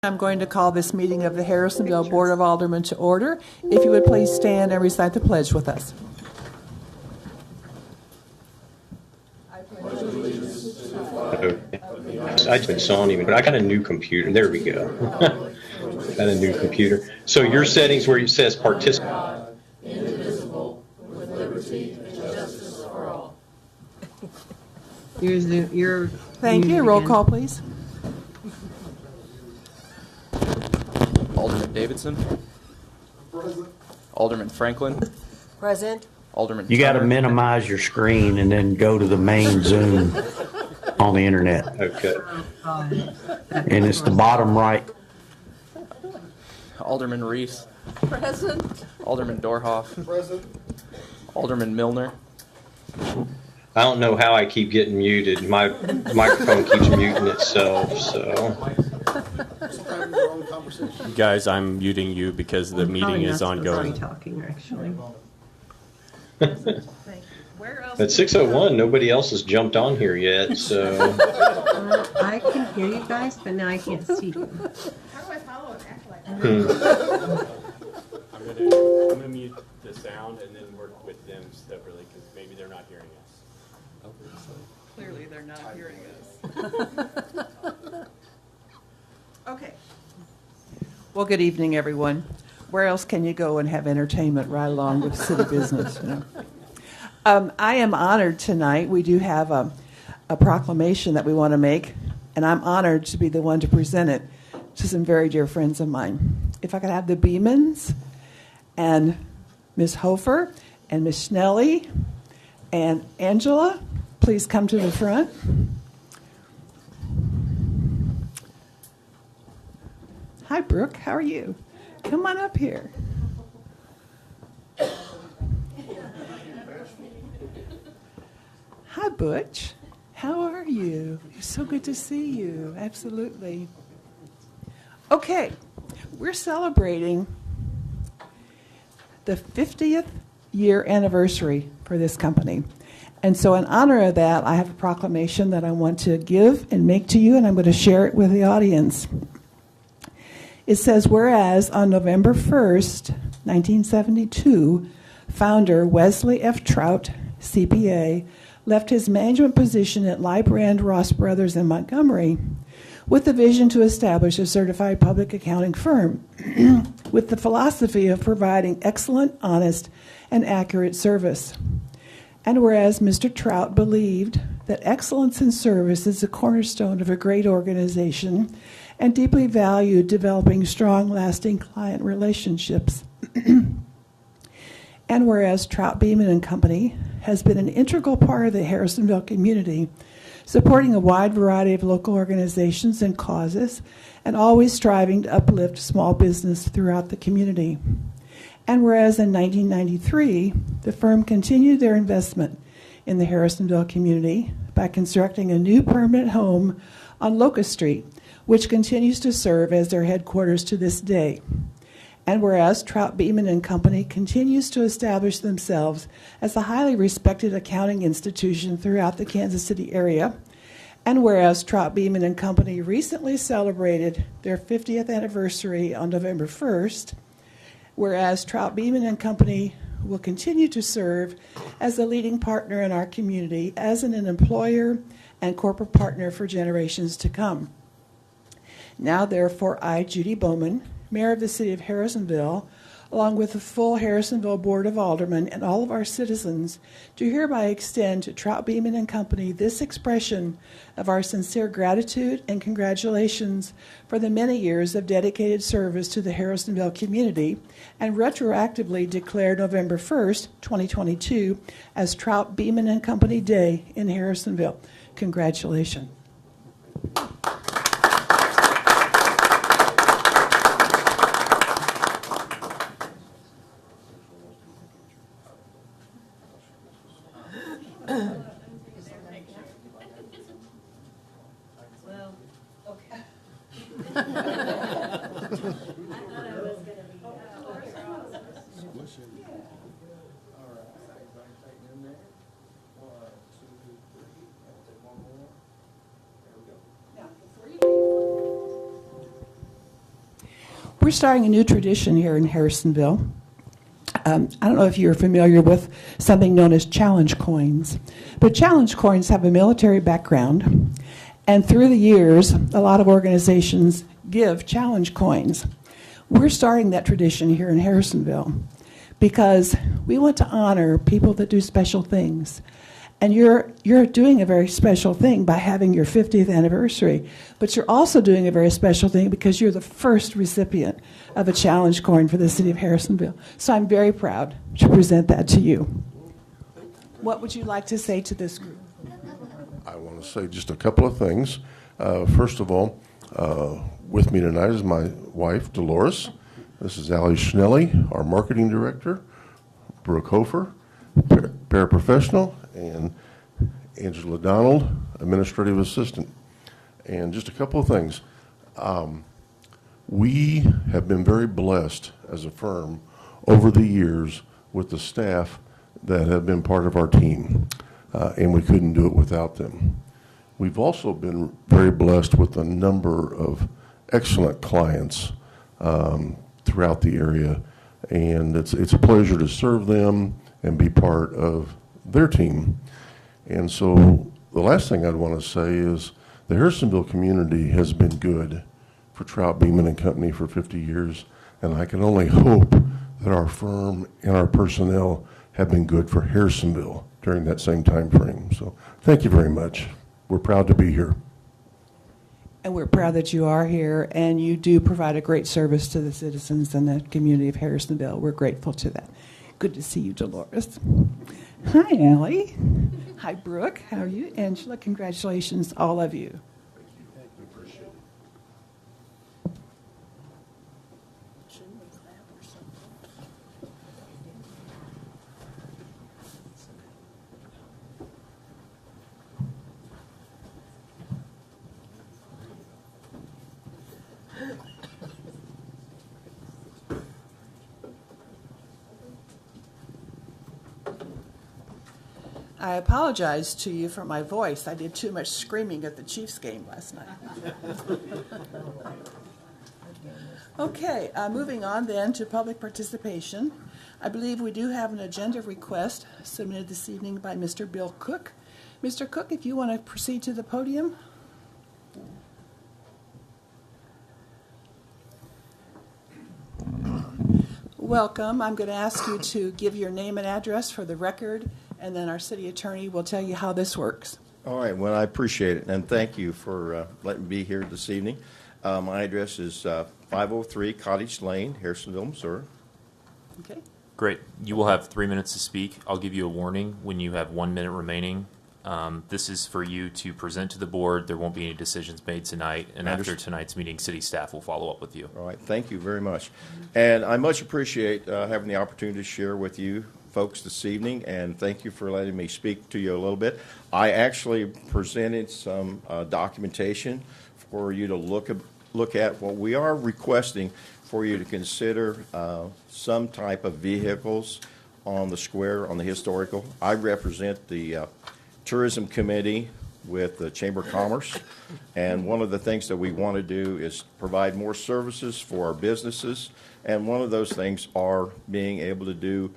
I'm going to call this meeting of the Harrisonville Board of Aldermen to order. If you would please stand and recite the pledge with us. I just saw him, but I got a new computer. There we go. Got a new computer. So your settings where it says participate. Indivisible, with liberty and justice for all. Thank you. Roll call, please. Alderman Davidson. Present. Alderman Franklin. Present. Alderman You got to Turner. minimize your screen and then go to the main Zoom on the internet. Okay. And it's the bottom right. Alderman Reese. Present. Alderman Dorhoff. Present. Alderman Milner. I don't know how I keep getting muted. My microphone keeps muting itself. So Guys, I'm muting you because the meeting is ongoing. Talking, actually. at 6:01, nobody else has jumped on here yet. So I can hear you guys, but now I can't see you. How do I follow an act like I'm gonna mute the sound and then work with them separately because maybe they're not hearing us. Clearly, they're not hearing us. Okay. Well, good evening, everyone. Where else can you go and have entertainment right along with city business? You know? I am honored tonight. We do have a proclamation that we want to make, and I'm honored to be the one to present it to some very dear friends of mine. If I could have the Beemans and Ms. Hofer and Ms. Schnelly and Angela, please come to the front. Hi, Brooke. How are you? Come on up here. Hi, Butch. How are you? It's so good to see you. Absolutely. Okay, we're celebrating the 50th year anniversary for this company. And so in honor of that, I have a proclamation that I want to give and make to you, and I'm going to share it with the audience. It says, whereas on November 1st, 1972, founder Wesley F. Trout, CPA, left his management position at Leibrand Ross Brothers in Montgomery with the vision to establish a certified public accounting firm with the philosophy of providing excellent, honest, and accurate service. And whereas Mr. Trout believed that excellence in service is the cornerstone of a great organization and deeply valued developing strong, lasting client relationships. And whereas Trout Beeman and Company has been an integral part of the Harrisonville community, supporting a wide variety of local organizations and causes, and always striving to uplift small business throughout the community. And whereas in 1993, the firm continued their investment in the Harrisonville community by constructing a new permanent home on Locust Street, which continues to serve as their headquarters to this day. And whereas Trout Beeman and Company continues to establish themselves as a highly respected accounting institution throughout the Kansas City area, and whereas Trout Beeman and Company recently celebrated their 50th anniversary on November 1st, whereas Trout Beeman and Company will continue to serve as a leading partner in our community as an employer and corporate partner for generations to come. Now, therefore, I, Judy Bowman, Mayor of the City of Harrisonville, along with the full Harrisonville Board of Aldermen and all of our citizens, do hereby extend to Trout Beeman and Company this expression of our sincere gratitude and congratulations for the many years of dedicated service to the Harrisonville community, and retroactively declare November 1st, 2022 as Trout Beeman and Company Day in Harrisonville. Congratulations. We're starting a new tradition here in Harrisonville. I don't know if you're familiar with something known as challenge coins, but challenge coins have a military background, and through the years, a lot of organizations give challenge coins. We're starting that tradition here in Harrisonville because we want to honor people that do special things. And you're doing a very special thing by having your 50th anniversary, but you're also doing a very special thing because you're the first recipient of a challenge coin for the city of Harrisonville. So I'm very proud to present that to you. What would you like to say to this group? I want to say just a couple of things. First of all, with me tonight is my wife, Dolores. This is Allie Schnelly, our marketing director, Brooke Hofer, paraprofessional, and Angela Donald, administrative assistant. And just a couple of things. We have been very blessed as a firm over the years with the staff that have been part of our team, and we couldn't do it without them. We've also been very blessed with a number of excellent clients throughout the area, and it's a pleasure to serve them and be part of their team. And so the last thing I'd want to say is the Harrisonville community has been good for Trout, Beeman and Company for 50 years, and I can only hope that our firm and our personnel have been good for Harrisonville during that same time frame. So thank you very much. We're proud to be here. And we're proud that you are here, and you do provide a great service to the citizens and the community of Harrisonville. We're grateful to that. Good to see you, Dolores. Hi, Allie. Hi, Brooke. How are you? Angela, congratulations, all of you. Thank you. Appreciate it. I apologize to you for my voice. I did too much screaming at the Chiefs game last night. Okay, moving on then to public participation. I believe we do have an agenda request submitted this evening by Mr. Bill Cook. Mr. Cook, if you want to proceed to the podium. Welcome. I'm going to ask you to give your name and address for the record, and then our city attorney will tell you how this works. All right. Well, I appreciate it, and thank you for letting me be here this evening. My address is 503 Cottage Lane, Harrisonville, Missouri. Okay. Great. You will have 3 minutes to speak. I'll give you a warning when you have 1 minute remaining. This is for you to present to the board. There won't be any decisions made tonight, and after tonight's meeting, city staff will follow up with you. All right. Thank you very much. And I much appreciate having the opportunity to share with you folks this evening, and thank you for letting me speak to you a little bit. I actually presented some documentation for you to look at. What we are requesting for you to consider some type of vehicles on the square, on the historical. I represent the Tourism Committee with the Chamber of Commerce, and one of the things that we want to do is provide more services for our businesses, and one of those things are being able to do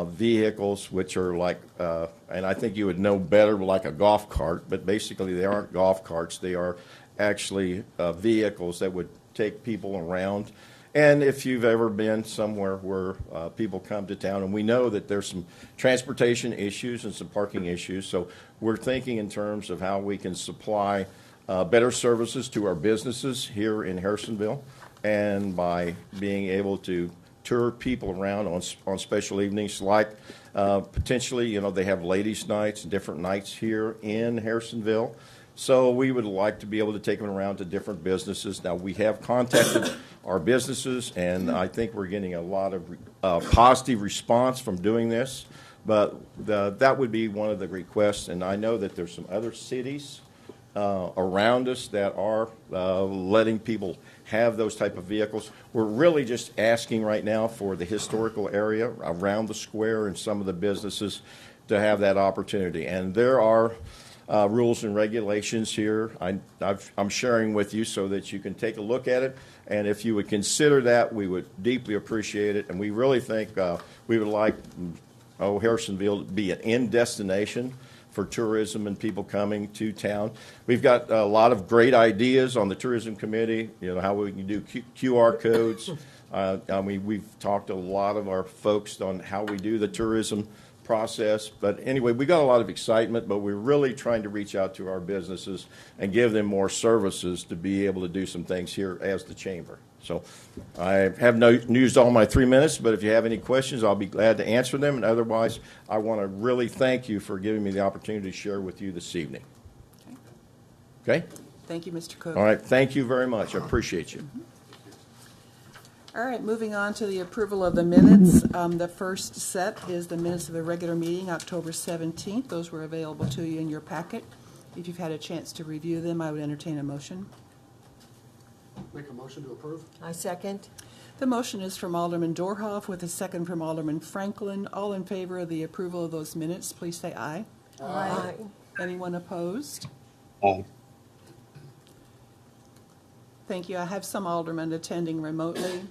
vehicles which are like, and I think you would know better, like a golf cart, but basically they aren't golf carts. They are actually vehicles that would take people around. And if you've ever been somewhere where people come to town, and we know that there's some transportation issues and some parking issues, so we're thinking in terms of how we can supply better services to our businesses here in Harrisonville, and by being able to tour people around on special evenings, like potentially, you know, they have ladies' nights and different nights here in Harrisonville. So we would like to be able to take them around to different businesses. Now, we have contacted our businesses, and I think we're getting a lot of positive response from doing this. But that would be one of the requests, and I know that there's some other cities around us that are letting people have those type of vehicles. We're really just asking right now for the historical area around the square and some of the businesses to have that opportunity. And there are rules and regulations here. I'm sharing with you so that you can take a look at it. And if you would consider that, we would deeply appreciate it. And we really think we would like Harrisonville to be an end destination for tourism and people coming to town. We've got a lot of great ideas on the tourism committee, how we can do QR codes. We've talked to a lot of our folks on how we do the tourism process. But anyway, we got a lot of excitement, but we're really trying to reach out to our businesses and give them more services to be able to do some things here as the chamber. So I have used all my 3 minutes, but if you have any questions, I'll be glad to answer them. And otherwise, I want to really thank you for giving me the opportunity to share with you this evening. Okay? Thank you, Mr. Cook. All right. Thank you very much. I appreciate you. All right, moving on to the approval of the minutes. The first set is the minutes of the regular meeting, October 17th. Those were available to you in your packet. If you've had a chance to review them, I would entertain a motion. Make a motion to approve? I second. The motion is from Alderman Dorhoff with a second from Alderman Franklin. All in favor of the approval of those minutes, please say aye. Aye. Anyone opposed? Aye. Thank you. I have some aldermen attending remotely.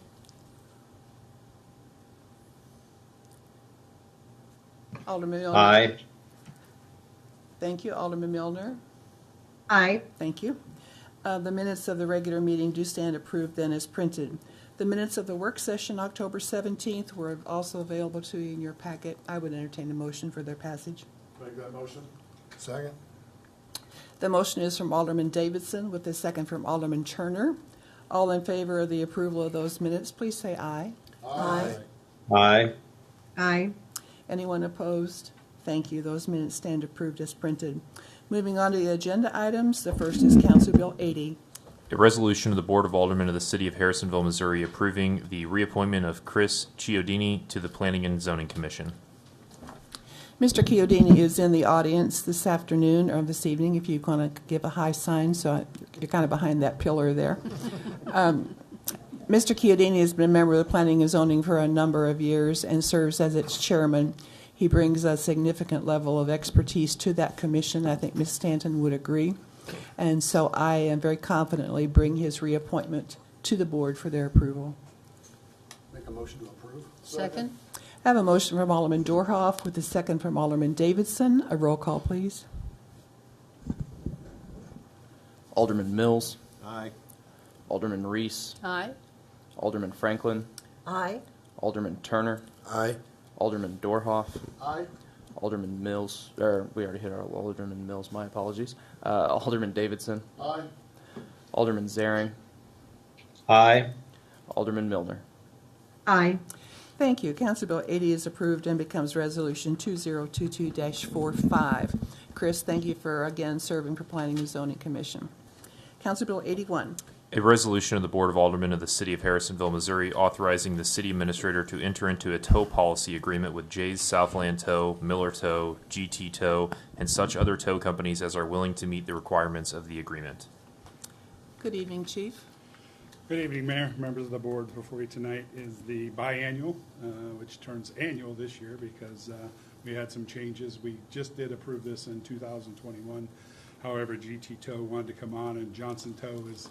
Alderman Milner. Aye. Thank you. Alderman Milner. Aye. Thank you. The minutes of the regular meeting do stand approved then as printed. The minutes of the work session, October 17th, were also available to you in your packet. I would entertain a motion for their passage. Make that motion? Second? The motion is from Alderman Davidson with a second from Alderman Turner. All in favor of the approval of those minutes, please say aye. Aye. Aye. Aye. Anyone opposed? Thank you. Those minutes stand approved as printed. Moving on to the agenda items, the first is Council Bill 80. A resolution of the Board of Aldermen of the City of Harrisonville, Missouri, approving the reappointment of Chris Chiodini to the Planning and Zoning Commission. Mr. Chiodini is in the audience this afternoon or this evening, if you want to give a high sign, so you're kind of behind that pillar there. Mr. Chiodini has been a member of the Planning and Zoning for a number of years and serves as its chairman. He brings a significant level of expertise to that commission. I think Ms. Stanton would agree. And so I am very confidently bring his reappointment to the board for their approval. Make a motion to approve? Second. I have a motion from Alderman Dorhoff with a second from Alderman Davidson. A roll call, please. Alderman Mills. Aye. Alderman Reese. Aye. Alderman Franklin. Aye. Alderman Turner. Aye. Alderman Dorhoff. Aye. Alderman Mills. We already hit our Alderman Mills. My apologies. Alderman Davidson. Aye. Alderman Zaring. Aye. Alderman Milner. Aye. Thank you. Council Bill 80 is approved and becomes Resolution 2022-45. Chris, thank you for, again, serving for Planning and Zoning Commission. Council Bill 81. A resolution of the Board of Aldermen of the City of Harrisonville, Missouri, authorizing the city administrator to enter into a tow policy agreement with Jay's Southland Tow, Miller Tow, GT Tow, and such other tow companies as are willing to meet the requirements of the agreement. Good evening, Chief. Good evening, Mayor, members of the board. Before you tonight is the biannual, which turns annual this year because we had some changes. We just did approve this in 2021. However, GT Tow wanted to come on, and Johnson Tow is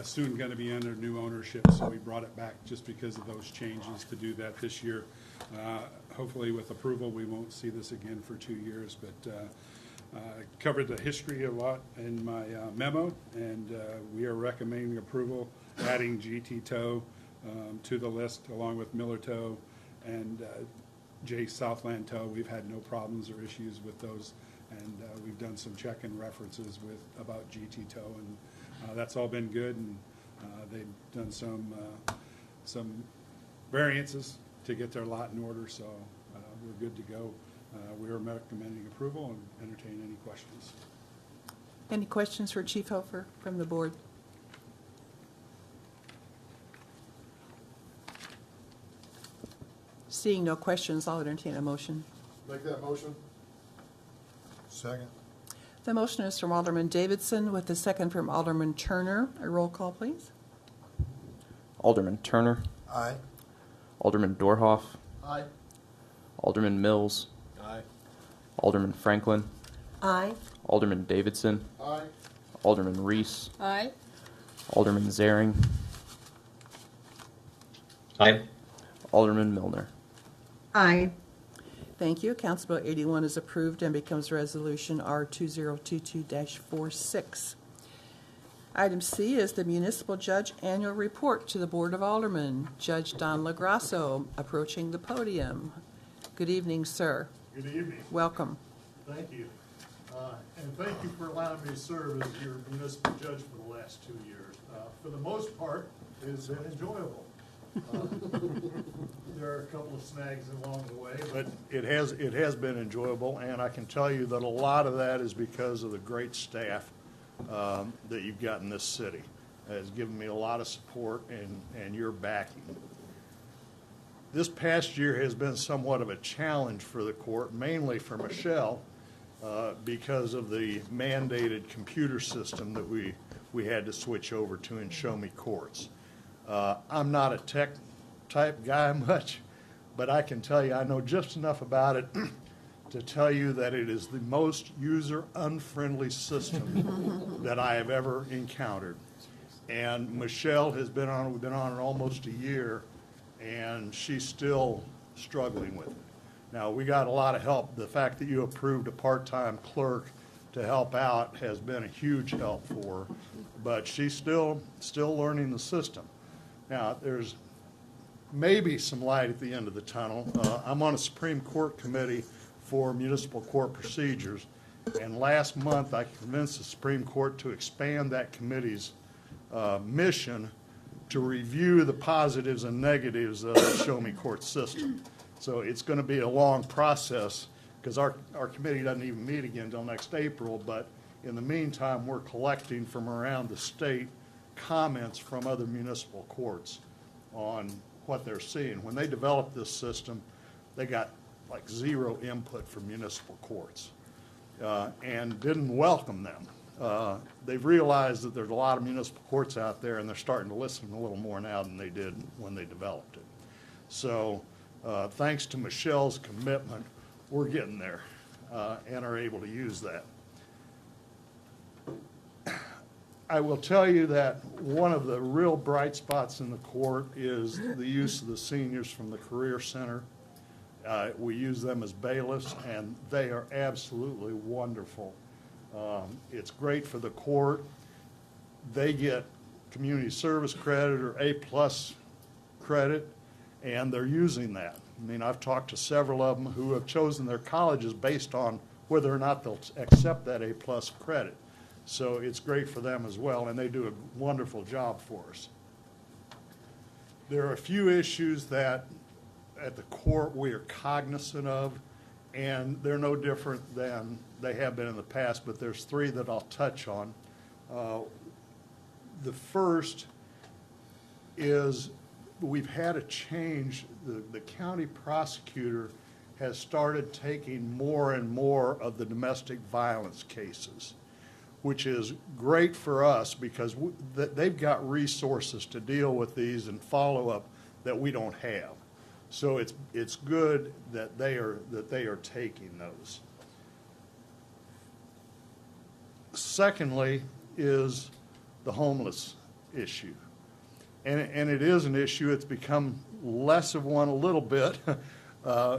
soon going to be under new ownership, so we brought it back just because of those changes to do that this year. Hopefully, with approval, we won't see this again for 2 years, but covered the history a lot in my memo, and we are recommending approval, adding GT Tow to the list along with Miller Tow and J Southland Tow. We've had no problems or issues with those, and we've done some check-in references about GT Tow, and that's all been good, and they've done some variances to get their lot in order, so we're good to go. We are recommending approval and entertain any questions. Any questions for Chief Hofer from the board? Seeing no questions, I'll entertain a motion. Make that motion? Second? The motion is from Alderman Davidson with the second from Alderman Turner. A roll call, please. Alderman Turner. Aye. Alderman Dorhoff. Aye. Alderman Mills. Aye. Alderman Franklin. Aye. Alderman Davidson. Aye. Alderman Reese. Aye. Alderman Zaring. Aye. Alderman Milner. Aye. Thank you. Council Bill 81 is approved and becomes Resolution R2022-46. Item C is the Municipal Judge Annual Report to the Board of Aldermen. Judge Don LaGrasso approaching the podium. Good evening, sir. Good evening. Welcome. Thank you. And thank you for allowing me to serve as your municipal judge for the last 2 years. For the most part, it has been enjoyable. There are a couple of snags along the way, but it has been enjoyable, and I can tell you that a lot of that is because of the great staff that you've got in this city. It has given me a lot of support and your backing. This past year has been somewhat of a challenge for the court, mainly for Michelle, because of the mandated computer system that we had to switch over to in Show Me Courts. I'm not a tech type guy much, but I can tell you I know just enough about it to tell you that it is the most user-unfriendly system that I have ever encountered. And Michelle has been on it almost a year, and she's still struggling with it. Now, we got a lot of help. The fact that you approved a part-time clerk to help out has been a huge help for her, but she's still learning the system. Now, there's maybe some light at the end of the tunnel. I'm on a Supreme Court committee for municipal court procedures, and last month I convinced the Supreme Court to expand that committee's mission to review the positives and negatives of the Show Me Court system. So it's going to be a long process because our committee doesn't even meet again until next April, but in the meantime, we're collecting from around the state comments from other municipal courts on what they're seeing. When they developed this system, they got like zero input from municipal courts and didn't welcome them. They've realized that there's a lot of municipal courts out there, and they're starting to listen a little more now than they did when they developed it. So thanks to Michelle's commitment, we're getting there and are able to use that. I will tell you that one of the real bright spots in the court is the use of the seniors from the Career Center. We use them as bailiffs, and they are absolutely wonderful. It's great for the court. They get community service credit or A+ credit, and they're using that. I mean, I've talked to several of them who have chosen their colleges based on whether or not they'll accept that A+ credit. So it's great for them as well, and they do a wonderful job for us. There are a few issues that at the court we are cognizant of, and they're no different than they have been in the past, but there's three that I'll touch on. The first is we've had a change. The county prosecutor has started taking more and more of the domestic violence cases, which is great for us because they've got resources to deal with these and follow up that we don't have. So it's good that they are taking those. Secondly is the homeless issue. And it is an issue. It's become less of one a little bit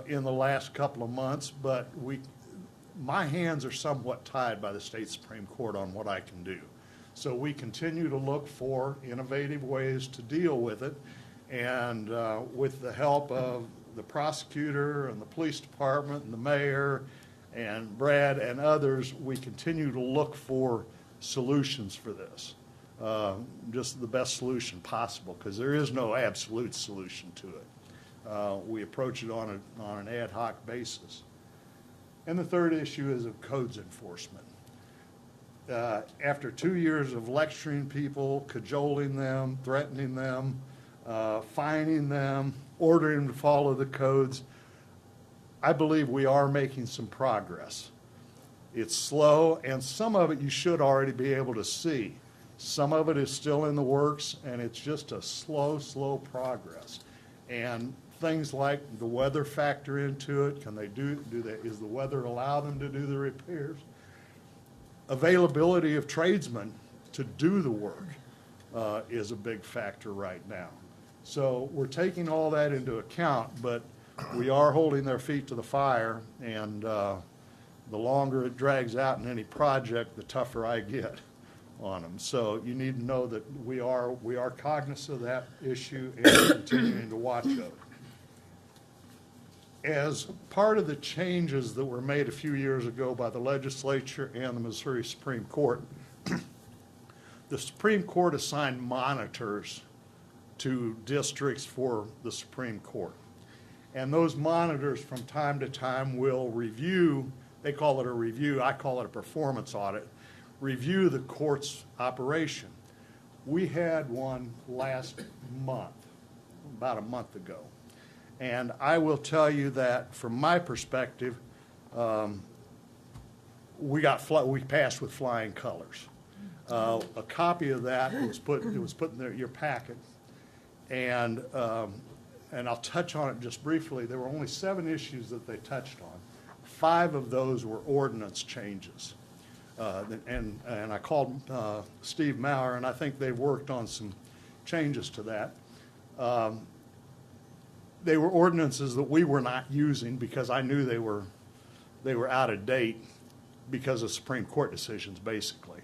in the last couple of months, but my hands are somewhat tied by the state Supreme Court on what I can do. So we continue to look for innovative ways to deal with it, and with the help of the prosecutor and the police department and the mayor and Brad and others, we continue to look for solutions for this. Just the best solution possible, because there is no absolute solution to it. We approach it on an ad hoc basis. And the third issue is of codes enforcement. After 2 years of lecturing people, cajoling them, threatening them, fining them, ordering them to follow the codes, I believe we are making some progress. It's slow, and some of it you should already be able to see. Some of it is still in the works, and it's just a slow progress. And things like the weather factor into it. Can they is the weather allow them to do the repairs? Availability of tradesmen to do the work is a big factor right now. So we're taking all that into account, but we are holding their feet to the fire, and the longer it drags out in any project, the tougher I get on them. So you need to know that we are cognizant of that issue and continuing to watch of it. As part of the changes that were made a few years ago by the legislature and the Missouri Supreme Court, the Supreme Court assigned monitors to districts for the Supreme Court. And those monitors from time to time will review, they call it a review, I call it a performance audit, review the court's operation. We had one last month, about a month ago. And I will tell you that from my perspective, we passed with flying colors. A copy of that was put in your packet, and I'll touch on it just briefly. There were only 7 issues that they touched on. 5 of those were ordinance changes, and I called Steve Maurer, and I think they worked on some changes to that. They were ordinances that we were not using because I knew they were out of date because of Supreme Court decisions, basically.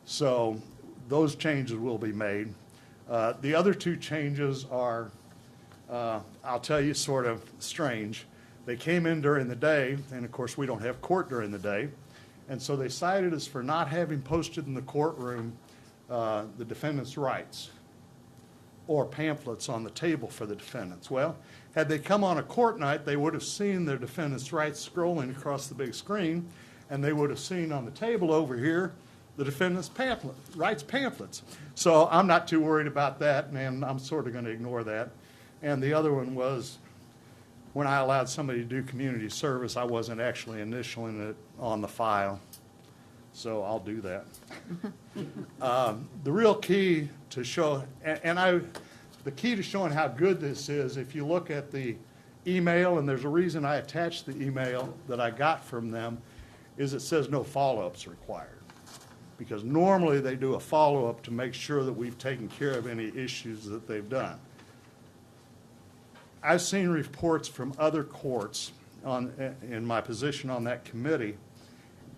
So those changes will be made. The other 2 changes are, I'll tell you, sort of strange. They came in during the day, and of course we don't have court during the day, and so they cited us for not having posted in the courtroom the defendant's rights or pamphlets on the table for the defendants. Well, had they come on a court night, they would have seen their defendant's rights scrolling across the big screen, and they would have seen on the table over here the defendant's rights pamphlets. So I'm not too worried about that, and I'm sort of going to ignore that. And the other one was when I allowed somebody to do community service, I wasn't actually initialing it on the file. So I'll do that. The real key to show, the key to showing how good this is, if you look at the email, and there's a reason I attached the email that I got from them, is it says no follow-ups required. Because normally they do a follow-up to make sure that we've taken care of any issues that they've done. I've seen reports from other courts in my position on that committee,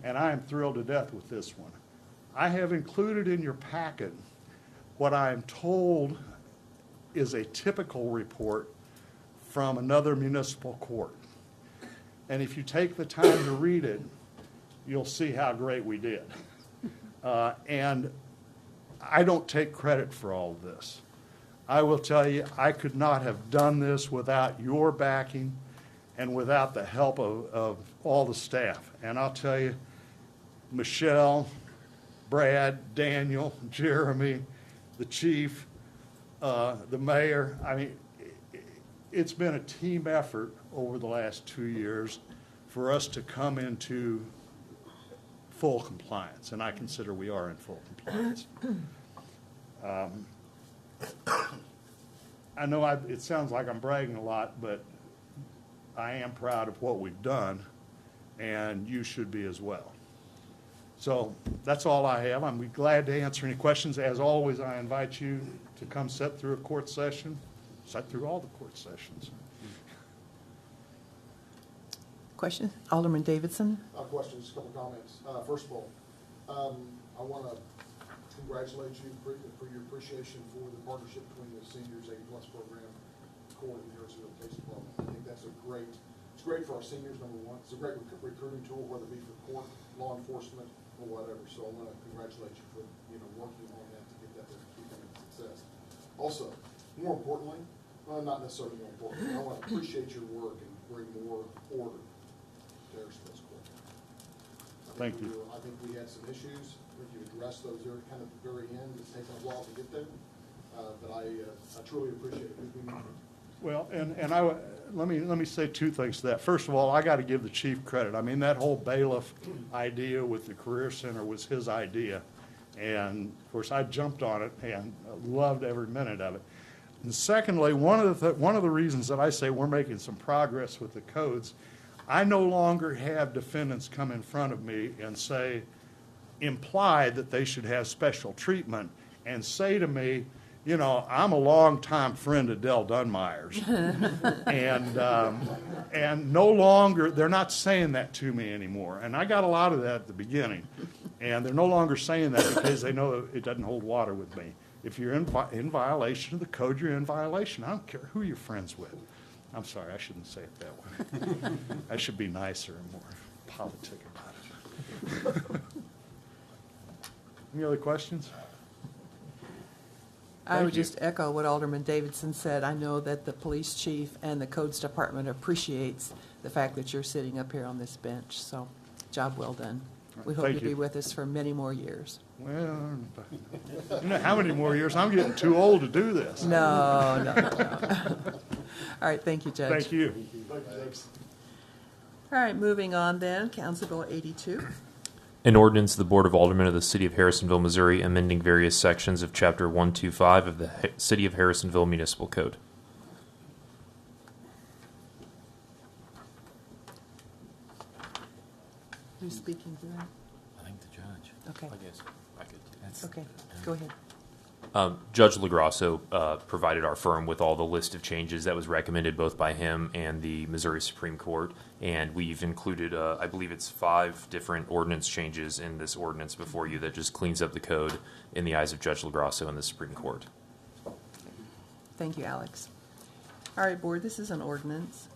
and I am thrilled to death with this one. I have included in your packet what I am told is a typical report from another municipal court. And if you take the time to read it, you'll see how great we did. And I don't take credit for all of this. I will tell you, I could not have done this without your backing and without the help of all the staff. And I'll tell you, Michelle, Brad, Daniel, Jeremy, the chief, the mayor, I mean, it's been a team effort over the last 2 years for us to come into full compliance, and I consider we are in full compliance. I know it sounds like I'm bragging a lot, but I am proud of what we've done, and you should be as well. So that's all I have. I'm glad to answer any questions. As always, I invite you to come sit through a court session, sit through all the court sessions. Question? Alderman Davidson. Questions, a couple comments. First of all, I want to congratulate you for your appreciation for the partnership between the Seniors 80+ program, court, and Harrisonville Case Development. I think that's it's great for our seniors, number one. It's a great recruiting tool, whether it be for court, law enforcement, or whatever. So I want to congratulate you for working on that to get that to become a success. Also, more importantly, well, not necessarily more importantly, I want to appreciate your work and bring more order to Harrisonville's court. Thank you. I think we had some issues. You addressed those there kind of at the very end. It's taken a while to get there, but I truly appreciate it. Well, and let me say 2 things to that. First of all, I got to give the chief credit. I mean, that whole bailiff idea with the Career Center was his idea, and of course I jumped on it and loved every minute of it. And secondly, one of the reasons that I say we're making some progress with the codes, I no longer have defendants come in front of me and say, imply that they should have special treatment and say to me, you know, I'm a longtime friend of Dell Dunmire's. And no longer, they're not saying that to me anymore. And I got a lot of that at the beginning. And they're no longer saying that because they know it doesn't hold water with me. If you're in violation of the code, you're in violation. I don't care who you're friends with. I'm sorry, I shouldn't say it that way. I should be nicer and more politic about it. Any other questions? I would just echo what Alderman Davidson said. I know that the police chief and the codes department appreciates the fact that you're sitting up here on this bench. So, job well done. We hope you'll be with us for many more years. Well, you know how many more years? I'm getting too old to do this. No. All right, thank you, Judge. Thank you. All right, moving on then, Council Bill 82. An ordinance of the Board of Aldermen of the City of Harrisonville, Missouri, amending various sections of Chapter 125 of the City of Harrisonville Municipal Code. Who's speaking to that? I think the judge. Okay. I guess I could. Okay, go ahead. Judge LaGrasso provided our firm with all the list of changes that was recommended both by him and the Missouri Supreme Court, and we've included, I believe it's 5 different ordinance changes in this ordinance before you that just cleans up the code in the eyes of Judge LaGrasso and the Supreme Court. Thank you, Alex. All right, Board, this is an ordinance.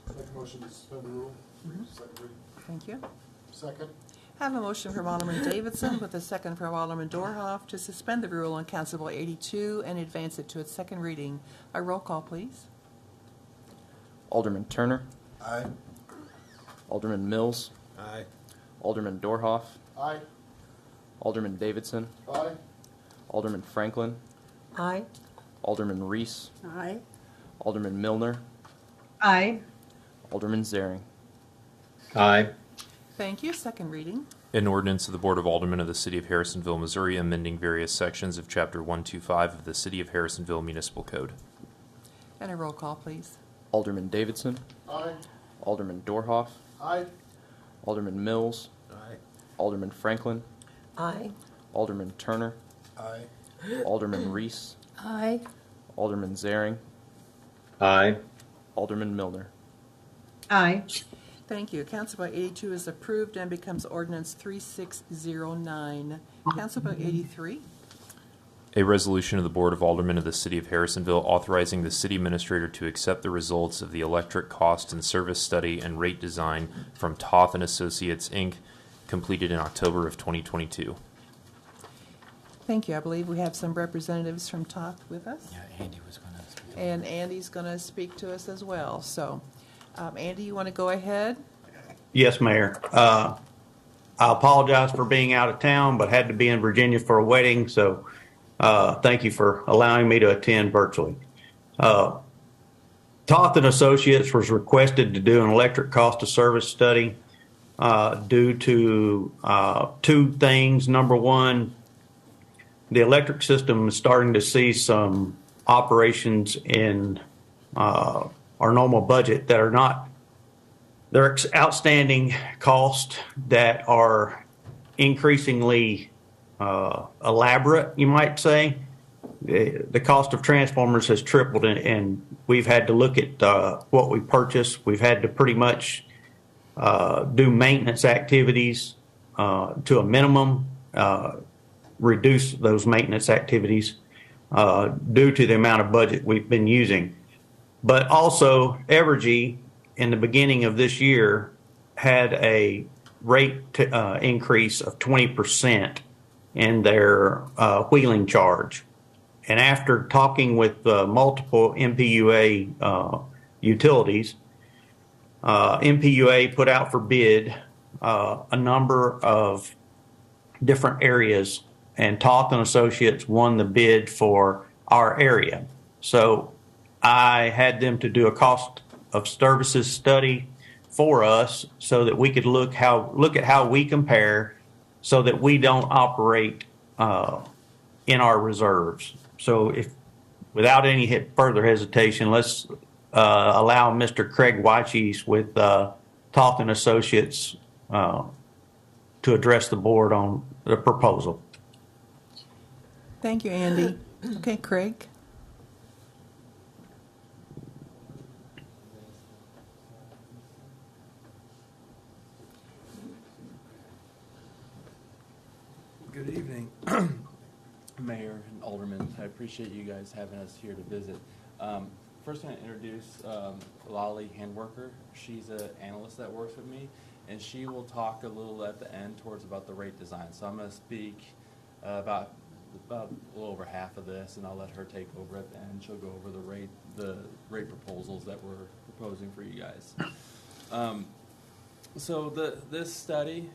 Make a motion to suspend the rule. Second reading. Thank you. Second. I have a motion from Alderman Davidson with a second from Alderman Dorhoff to suspend the rule on Council Bill 82 and advance it to its second reading. A roll call, please. Alderman Turner. Aye. Alderman Mills. Aye. Alderman Dorhoff. Aye. Alderman Davidson. Aye. Alderman Franklin. Aye. Alderman Reese. Aye. Alderman Milner. Aye. Alderman Zaring. Aye. Thank you. Second reading. An ordinance of the Board of Aldermen of the City of Harrisonville, Missouri, amending various sections of Chapter 125 of the City of Harrisonville Municipal Code. And a roll call, please. Alderman Davidson. Aye. Alderman Dorhoff. Aye. Alderman Mills. Aye. Alderman Franklin. Aye. Alderman Turner. Aye. Alderman Reese. Aye. Alderman Zaring. Aye. Alderman Milner. Aye. Thank you. Council Bill 82 is approved and becomes Ordinance 3609. Council Bill 83. A resolution of the Board of Aldermen of the City of Harrisonville authorizing the city administrator to accept the results of the electric cost and service study and rate design from Toth and Associates, Inc., completed in October of 2022. Thank you. I believe we have some representatives from Toth with us. Yeah, Andy was going to speak. And Andy's going to speak to us as well. So, Andy, you want to go ahead? Yes, Mayor. I apologize for being out of town, but had to be in Virginia for a wedding, so thank you for allowing me to attend virtually. Toth and Associates was requested to do an electric cost of service study due to 2 things. Number one, the electric system is starting to see some operations in our normal budget that are not, they're outstanding costs that are increasingly elaborate, you might say. The cost of transformers has tripled, and we've had to look at what we purchase. We've had to pretty much do maintenance activities to a minimum, reduce those maintenance activities due to the amount of budget we've been using. But also, Evergy, in the beginning of this year, had a rate increase of 20% in their wheeling charge. And after talking with multiple MPUA utilities, MPUA put out for bid a number of different areas, and Toth and Associates won the bid for our area. So I had them to do a cost of services study for us so that we could look at how we compare so that we don't operate in our reserves. So if, without any further hesitation, let's allow Mr. Craig Wychees with Toth and Associates to address the board on the proposal. Thank you, Andy. Okay, Craig? Good evening, Mayor and Alderman. I appreciate you guys having us here to visit. First, I'm going to introduce Lolly Handworker. She's an analyst that works with me, and she will talk a little at the end towards about the rate design. So I'm going to speak about a little over half of this, and I'll let her take over at the end. She'll go over the rate proposals that we're proposing for you guys. So this study,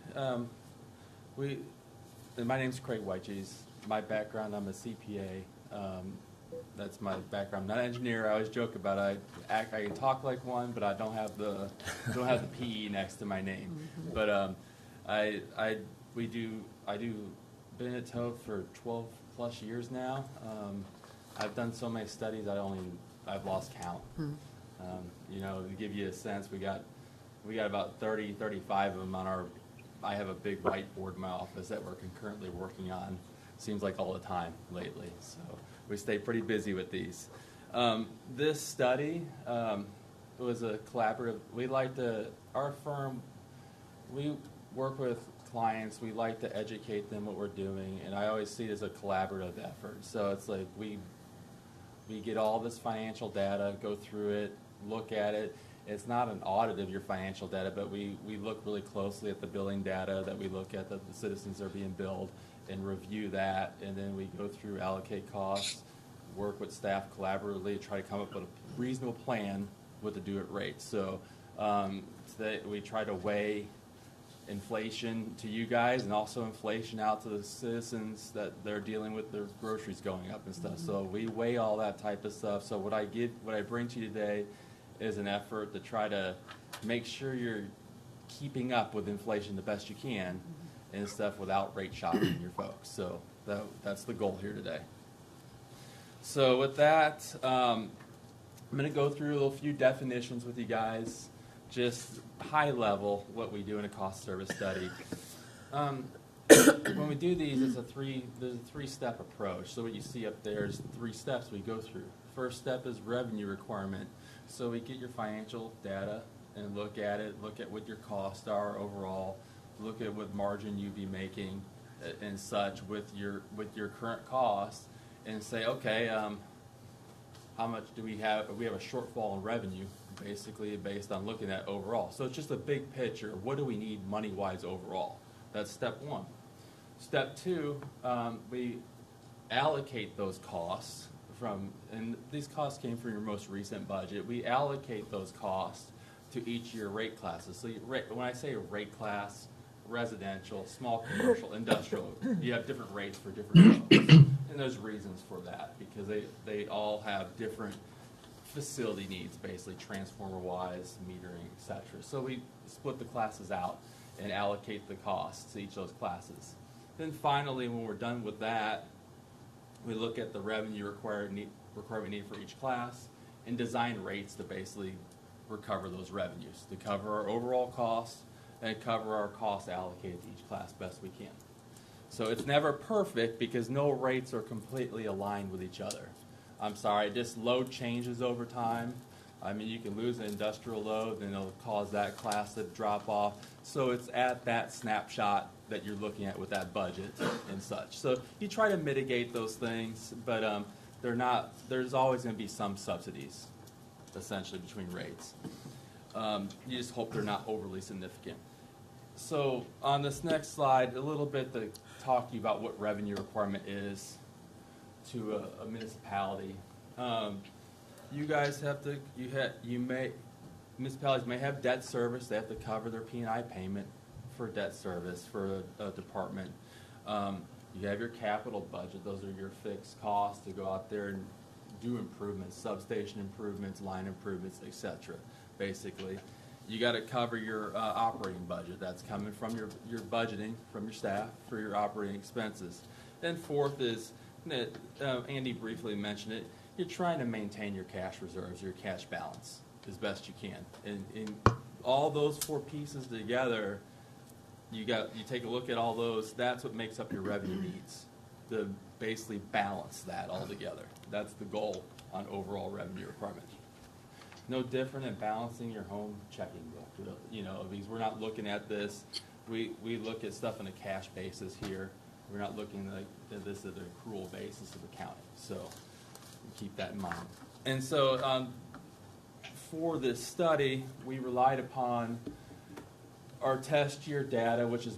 my name's Craig Whitecheese. My background, I'm a CPA. That's my background. I'm not an engineer. I always joke about it. I can talk like one, but I don't have the PE next to my name. But I do been at Toad for 12 plus years now. I've done so many studies I've lost count. To give you a sense, we got about 30, 35 of them on our. I have a big whiteboard in my office that we're concurrently working on. Seems like all the time lately. So we stay pretty busy with these. This study was a collaborative. Our firm, we work with clients. We like to educate them what we're doing, and I always see it as a collaborative effort. So it's like we get all this financial data, go through it, look at it. It's not an audit of your financial data, but we look really closely at the billing data that we look at, that the citizens are being billed, and review that, and then we go through, allocate costs, work with staff collaboratively, try to come up with a reasonable plan with the do-it rate. So today we try to weigh inflation to you guys and also inflation out to the citizens that they're dealing with their groceries going up and stuff. So we weigh all that type of stuff. So what I bring to you today is an effort to try to make sure you're keeping up with inflation the best you can and stuff without rate shocking your folks. So that's the goal here today. So with that, I'm going to go through a few definitions with you guys, just high level what we do in a cost service study. When we do these, there's a three-step approach. So what you see up there is 3 steps we go through. First step is revenue requirement. So we get your financial data and look at it, look at what your costs are overall, look at what margin you'd be making and such with your current costs, and say, okay, how much do we have? We have a shortfall in revenue, basically based on looking at overall. So it's just a big picture. What do we need money-wise overall? That's step 1. Step 2, we allocate those costs and these costs came from your most recent budget. We allocate those costs to each of your rate classes. So when I say rate class, residential, small commercial, industrial, you have different rates for different loads. And there's reasons for that, because they all have different facility needs, basically transformer-wise, metering, etc. So we split the classes out and allocate the costs to each of those classes. Then finally, when we're done with that, we look at the revenue requirement need for each class and design rates to basically recover those revenues, to cover our overall costs and cover our costs allocated to each class best we can. So it's never perfect because no rates are completely aligned with each other. I'm sorry, this load changes over time. I mean, you can lose an industrial load and it'll cause that class to drop off. So it's at that snapshot that you're looking at with that budget and such. So you try to mitigate those things, but there's always going to be some subsidies, essentially, between rates. You just hope they're not overly significant. So on this next slide, a little bit to talk to you about what revenue requirement is to a municipality. You guys have to, municipalities may have debt service. They have to cover their P&I payment for debt service for a department. You have your capital budget. Those are your fixed costs to go out there and do improvements, substation improvements, line improvements, etc. Basically, you got to cover your operating budget. That's coming from your budgeting from your staff for your operating expenses. Then fourth is, Andy briefly mentioned it, you're trying to maintain your cash reserves, your cash balance as best you can. And all those 4 pieces together you take a look at all those. That's what makes up your revenue needs, to basically balance that all together. That's the goal on overall revenue requirement. No different than balancing your home checking book. You know, because we're not looking at this. We look at stuff on a cash basis here. We're not looking at this at an accrual basis of accounting. So keep that in mind. And so for this study, we relied upon our test year data, which is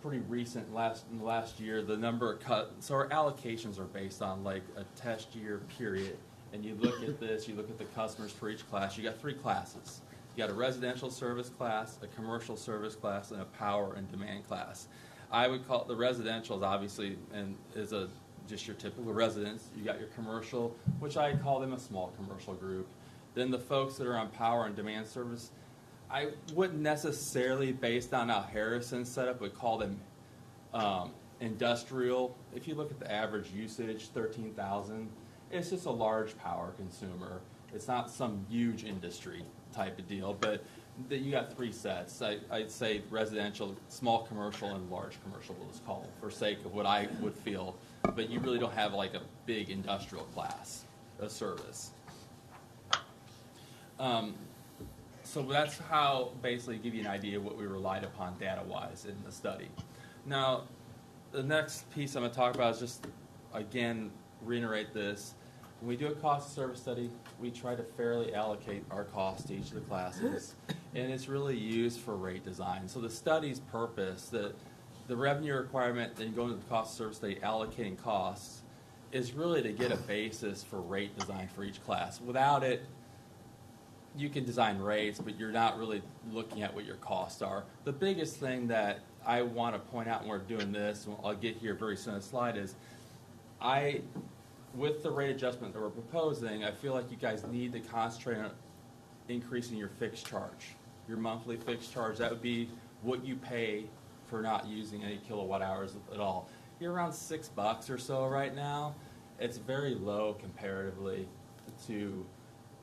pretty recent. In the last year, the number of cuts. So our allocations are based on like a test year period. And you look at this, you look at the customers for each class. You got 3 classes. You got a residential service class, a commercial service class, and a power and demand class. I would call it the residential is obviously just your typical residents. You got your commercial, which I call them a small commercial group. Then the folks that are on power and demand service, I wouldn't necessarily, based on how Harrison's set up, would call them industrial. If you look at the average usage, 13,000, it's just a large power consumer. It's not some huge industry type of deal, but you got 3 sets. I'd say residential, small commercial, and large commercial, we'll just call them for sake of what I would feel. But you really don't have like a big industrial class of service. So that's how basically give you an idea of what we relied upon data-wise in the study. Now, the next piece I'm going to talk about is just, again, reiterate this. When we do a cost of service study, we try to fairly allocate our costs to each of the classes, and it's really used for rate design. So the study's purpose, the revenue requirement, then going to the cost of service study, allocating costs, is really to get a basis for rate design for each class. Without it, you can design rates, but you're not really looking at what your costs are. The biggest thing that I want to point out when we're doing this, and I'll get here very soon on the slide, is with the rate adjustment that we're proposing, I feel like you guys need to concentrate on increasing your fixed charge, your monthly fixed charge. That would be what you pay for not using any kilowatt hours at all. You're around $6 or so right now. It's very low comparatively to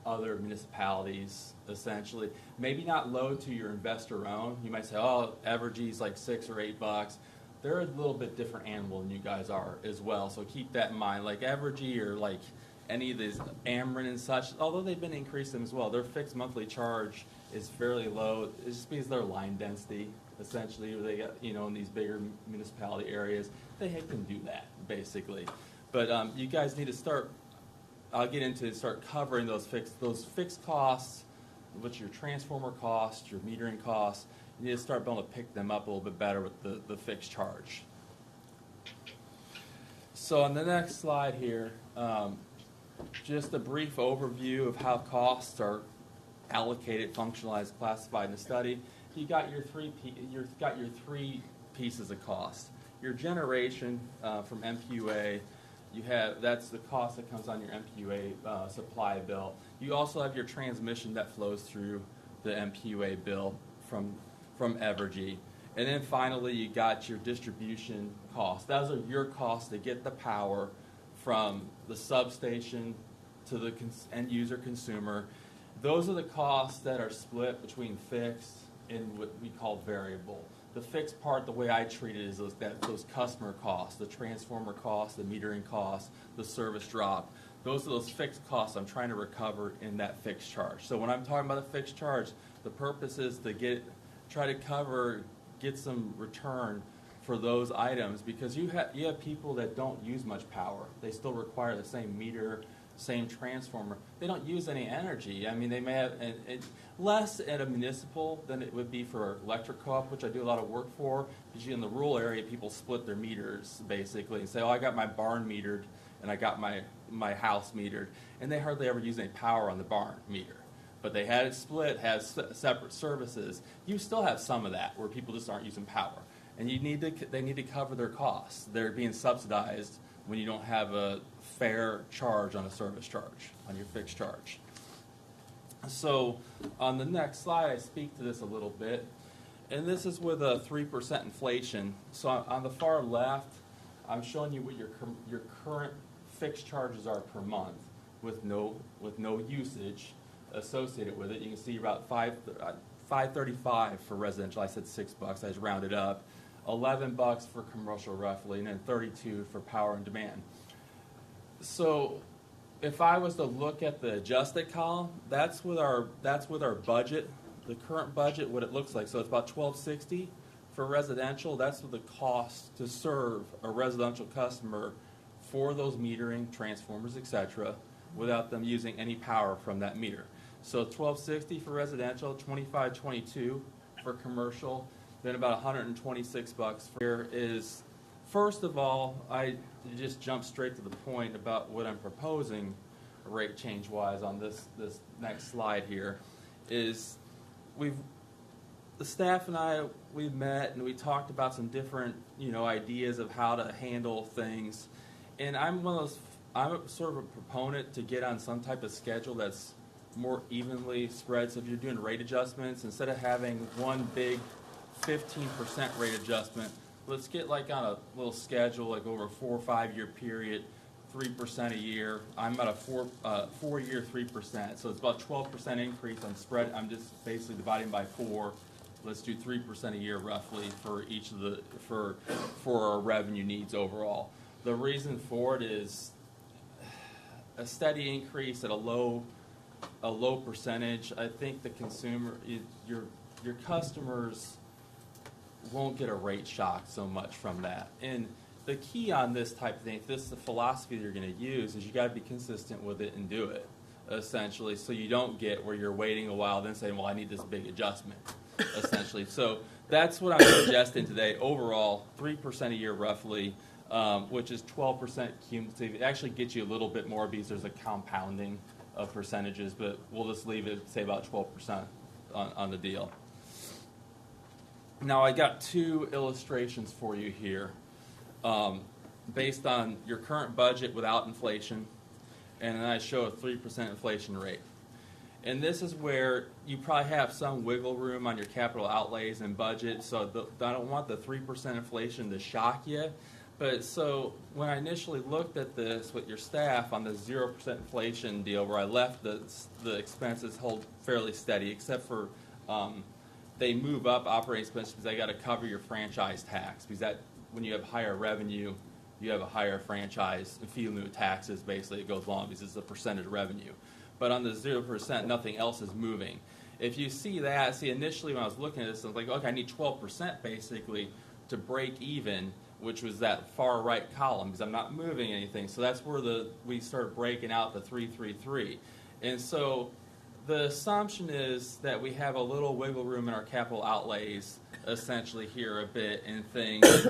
other municipalities, essentially. Maybe not low to your investor owned. You might say, oh, Evergy's like $6 or $8. They're a little bit different animal than you guys are as well, so keep that in mind. Like Evergy or like any of these Ameren and such, although they've been increasing them as well, their fixed monthly charge is fairly low. It's just because their line density, essentially, they got, in these bigger municipality areas, they can do that, basically. But you guys need to start, I'll get into start covering those fixed costs, which your transformer costs, your metering costs. You need to start being able to pick them up a little bit better with the fixed charge. So on the next slide here, just a brief overview of how costs are allocated, functionalized, classified in the study. You got your three pieces of cost. Your generation from MPUA, that's the cost that comes on your MPUA supply bill. You also have your transmission that flows through the MPUA bill from Evergy. And then finally, you got your distribution costs. Those are your costs to get the power from the substation to the end user consumer. Those are the costs that are split between fixed and what we call variable. The fixed part, the way I treat it, is those customer costs, the transformer costs, the metering costs, the service drop. Those are those fixed costs I'm trying to recover in that fixed charge. So when I'm talking about a fixed charge, the purpose is to get some return for those items, because you have people that don't use much power. They still require the same meter, same transformer. They don't use any energy. I mean, they may have less at a municipal than it would be for electric co-op, which I do a lot of work for, because in the rural area, people split their meters, basically, and say, oh, I got my barn metered, and I got my house metered, and they hardly ever use any power on the barn meter. But they had it split, has separate services. You still have some of that where people just aren't using power. And they need to cover their costs. They're being subsidized when you don't have a fair charge on a service charge, on your fixed charge. So on the next slide, I speak to this a little bit. And this is with a 3% inflation. So on the far left, I'm showing you what your current fixed charges are per month with no usage associated with it. You can see about $5.35 for residential. I said $6. I just rounded up. $11 for commercial, roughly, and then $32 for power and demand. So, if I was to look at the adjusted column, that's with our budget, the current budget, what it looks like. So it's about $12.60 for residential. That's what the cost to serve a residential customer for those metering, transformers, etc., without them using any power from that meter. So $12.60 for residential, $25.22 for commercial, then about $126 for here is. First of all, I just jump straight to the point about what I'm proposing, rate change wise on this next slide here, is the staff and I, we've met and we talked about some different ideas of how to handle things, and I'm sort of a proponent to get on some type of schedule that's more evenly spread. So if you're doing rate adjustments, instead of having one big 15% rate adjustment, let's get like on a little schedule, like over a 4 or 5 year period, 3% a year. I'm at a 4 year 3%, so it's about 12% increase on spread. I'm just basically dividing by 4. Let's do 3% a year roughly for each of the for our revenue needs overall. The reason for it is a steady increase at a low percentage. I think the consumer, your customers won't get a rate shock so much from that. And the key on this type of thing, if this is the philosophy that you're going to use, is you got to be consistent with it and do it, essentially, so you don't get where you're waiting a while then saying, well, I need this big adjustment, essentially. So that's what I'm suggesting today. Overall, 3% a year roughly, which is 12% cumulative. It actually gets you a little bit more because there's a compounding of percentages, but we'll just leave it, say, about 12% on the deal. Now, I got 2 illustrations for you here based on your current budget without inflation, and then I show a 3% inflation rate. And this is where you probably have some wiggle room on your capital outlays and budget, so I don't want the 3% inflation to shock you. But so when I initially looked at this with your staff on the 0% inflation deal, where I left the expenses hold fairly steady, except for they move up operating expenses because they got to cover your franchise tax, because that when you have higher revenue, you have a higher franchise fee in lieu of taxes. Basically, it goes along because it's a percentage of revenue. But on the 0%, nothing else is moving. If you see that, initially when I was looking at this, I was like, okay, I need 12% basically to break even, which was that far right column, because I'm not moving anything. So that's where we started breaking out the 333. And so the assumption is that we have a little wiggle room in our capital outlays, essentially here a bit, and things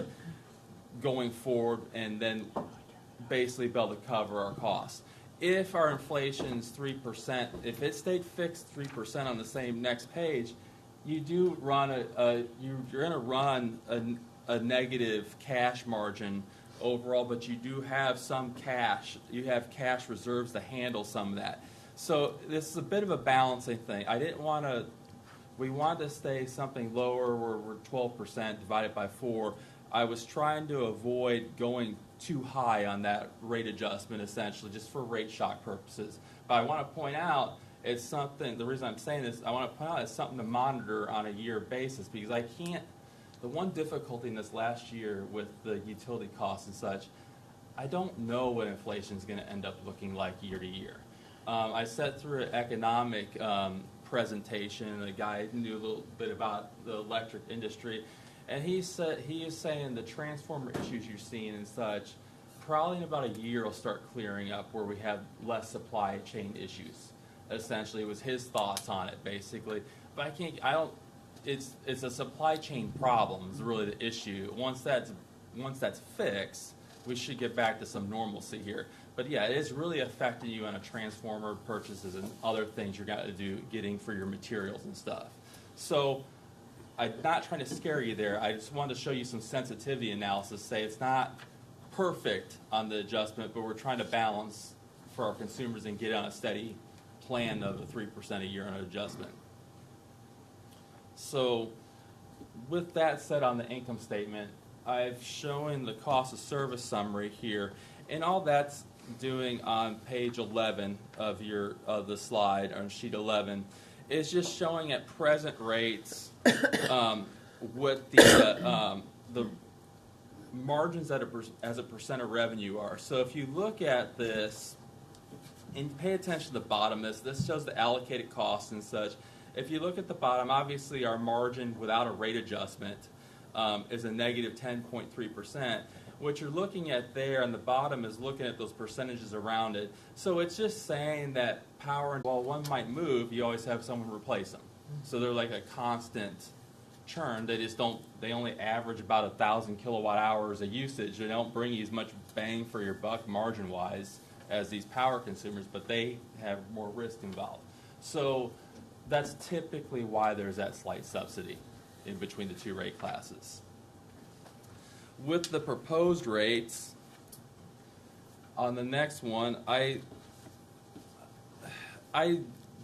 going forward, and then basically be able to cover our costs. If our inflation's 3%, if it stayed fixed 3% on the same next page, you do run you're going to run a negative cash margin overall, but you do have some cash. You have cash reserves to handle some of that. So this is a bit of a balancing thing. We wanted to stay something lower where we're 12% divided by 4. I was trying to avoid going too high on that rate adjustment, essentially, just for rate shock purposes. But I want to point out it's something, the reason I'm saying this, I want to point out it's something to monitor on a year basis, because I can't, the one difficulty in this last year with the utility costs and such, I don't know what inflation is going to end up looking like year to year. I sat through an economic presentation, a guy knew a little bit about the electric industry, and he is saying the transformer issues you're seeing and such, probably in about a year will start clearing up where we have less supply chain issues. Essentially, it was his thoughts on it, basically. But it's a supply chain problem is really the issue. Once that's fixed, we should get back to some normalcy here. But yeah, it is really affecting you on a transformer purchases and other things you're got to do getting for your materials and stuff. So I'm not trying to scare you there. I just wanted to show you some sensitivity analysis. Say it's not perfect on the adjustment, but we're trying to balance for our consumers and get on a steady plan of a 3% a year on an adjustment. So with that said, on the income statement, I've shown the cost of service summary here, and all that's doing on page 11 of the slide, on sheet 11, It's just showing at present rates what the margins as a percent of revenue are. So if you look at this and pay attention to the bottom, this shows the allocated costs and such. If you look at the bottom, obviously our margin without a rate adjustment is a negative 10.3%. What you're looking at there on the bottom is looking at those percentages around it. So it's just saying that power, while one might move, you always have someone replace them. So they're like a constant churn. They only average about 1,000 kilowatt hours of usage. They don't bring you as much bang for your buck margin-wise as these power consumers, but they have more risk involved. So that's typically why there's that slight subsidy in between the two rate classes. With the proposed rates, on the next one, I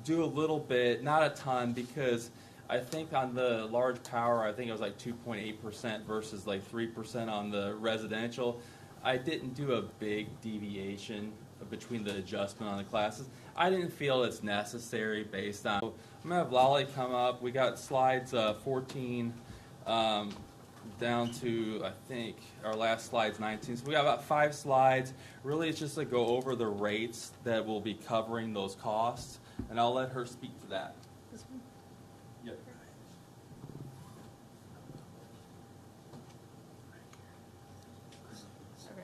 do a little bit, not a ton, because I think on the large power, I think it was like 2.8% versus like 3% on the residential. I didn't do a big deviation between the adjustment on the classes. I didn't feel it's necessary based on. I'm going to have Lolly come up. We got slides 14 down to, I think, our last slide's 19. So we got about 5 slides. Really, it's just to go over the rates that will be covering those costs, and I'll let her speak to that. This one? Yep. Okay.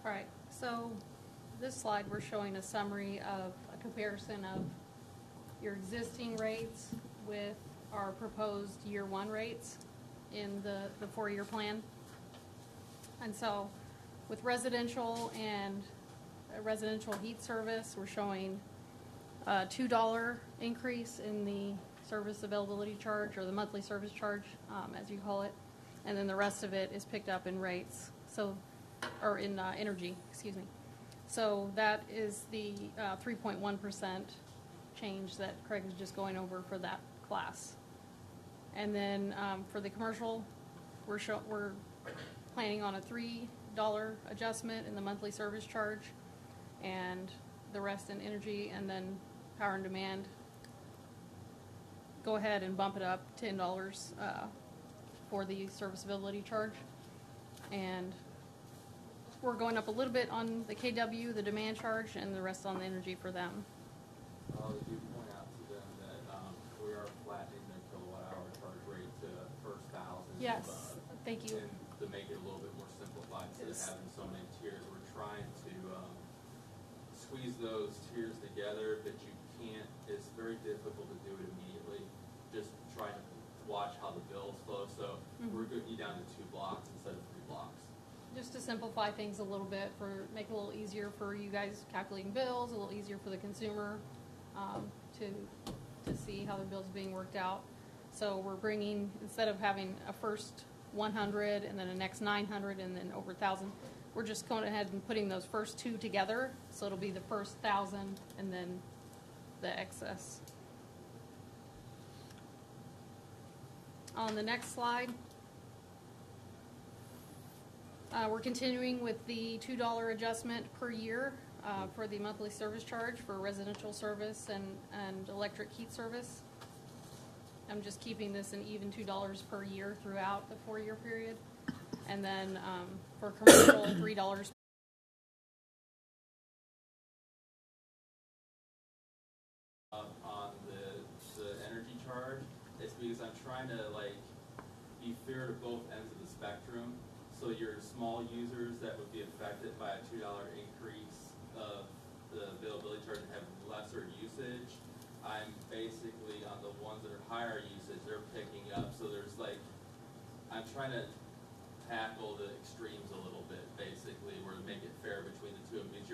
All right, so this slide, we're showing a summary of a comparison of your existing rates with our proposed year 1 rates in the 4-year plan. And so with residential and residential heat service, we're showing a $2 increase in the service availability charge, or the monthly service charge, as you call it. And then the rest of it is picked up in rates, so, or in energy, excuse me. So that is the 3.1% change that Craig was just going over for that class. And then for the commercial, we're planning on a $3 adjustment in the monthly service charge, and the rest in energy, and then power and demand. Go ahead and bump it up $10 for the serviceability charge, and we're going up a little bit on the KW, the demand charge, and the rest on the energy for them. I'll do point out to them that we are flattening their kilowatt hour charge rate to first 1,000. Yes, thank you. And to make it a little bit more simplified, instead of having so many tiers, we're trying to squeeze those tiers together, but you can't. It's very difficult to do it immediately. Just trying to watch how the bills flow. So we're getting you down to 2 blocks instead of 3 blocks. Just to simplify things a little bit, make it a little easier for you guys calculating bills, a little easier for the consumer to see how the bill's being worked out. So we're bringing, instead of having a first 100 and then a next 900 and then over 1,000, we're just going ahead and putting those first 2 together. So it'll be the first 1,000 and then the excess. On the next slide, we're continuing with the $2 adjustment per year for the monthly service charge for residential service and electric heat service. I'm just keeping this an even $2 per year throughout the 4-year period. And then for commercial, $3 on the energy charge. It's because I'm trying to be fair to both ends of the spectrum. So your small users that would be affected by a $2 increase of the availability charge and have lesser usage, I'm basically on the ones that are higher usage, they're picking up. So there's I'm trying to tackle the extremes a little bit, basically, where to make it fair between the two. Because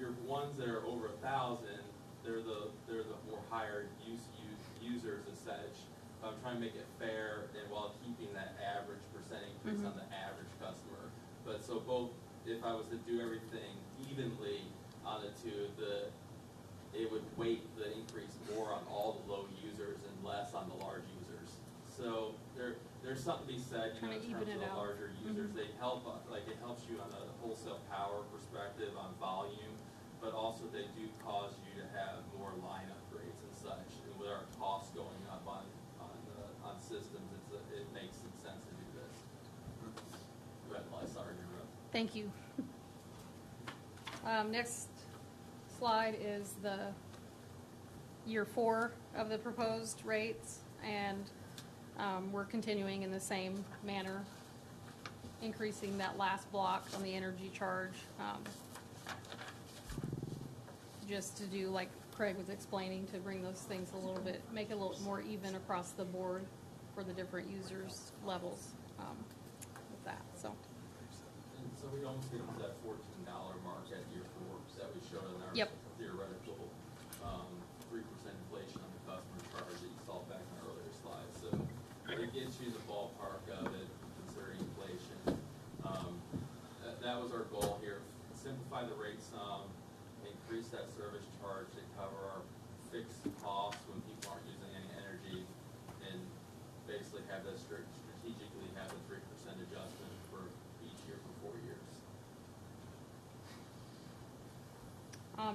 your ones that are over 1,000, they're the more higher users as such. I'm trying to make it fair and while keeping that average percent increase on the average customer. But so both, if I was to do everything evenly on the two, it would weight the increase more on all the low users and less on the large users. So there's something to be said, in terms of the larger users. They help, it helps you on a wholesale power perspective. additive on volume, but also they do cause you to have more line upgrades and such. And with our costs going up on systems, it makes some sense to do this. Go ahead, Liza, sorry to interrupt. Thank you. Next slide is the year 4 of the proposed rates, and we're continuing in the same manner, increasing that last block on the energy charge, just to do, like Craig was explaining, to bring those things a little bit, make it a little more even across the board for the different users' levels with that. So we almost get to that $14 mark at year 4 that we showed in our theoretical 3% inflation on the customer charge that you saw back in our earlier slides. So it gets you the ballpark of it, considering inflation. That was our goal here. Simplify the rate sum, increase that service charge to cover our fixed costs when people aren't using any energy, and basically have that strategically have a 3% adjustment for each year for 4 years.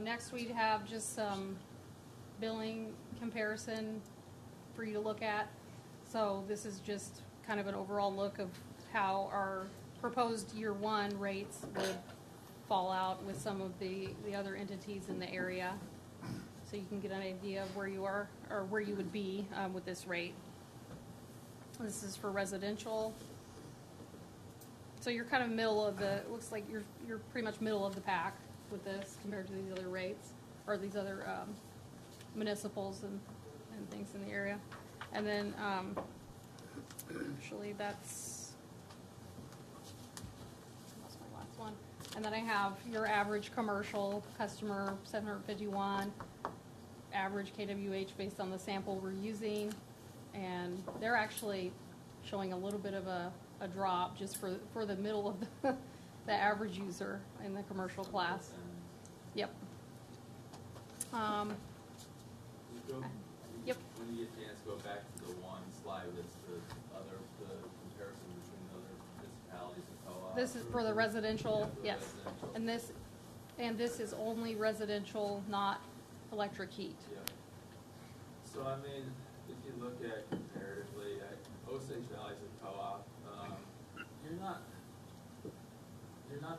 next we'd have just some billing comparison for you to look at. So this is just kind of an overall look of how our proposed year 1 rates would fall out with some of the other entities in the area. So you can get an idea of where you are or where you would be with this rate. This is for residential. So you're kind of middle of the, it looks like you're pretty much middle of the pack with this compared to these other rates or these other municipals and things in the area. And then actually that's my last one. And then I have your average commercial customer, 751, average KWH based on the sample we're using. And they're actually showing a little bit of a drop just for the middle of the average user in the commercial class. Yep. Yep. When you get a chance, go back to the one slide that's the comparison between the other municipalities and co-ops. This is for the residential, Yeah, yes. for residential. And this is only residential, not electric heat. Yeah. So I mean, if you look at comparatively, Osage Valley's a co-op. You're not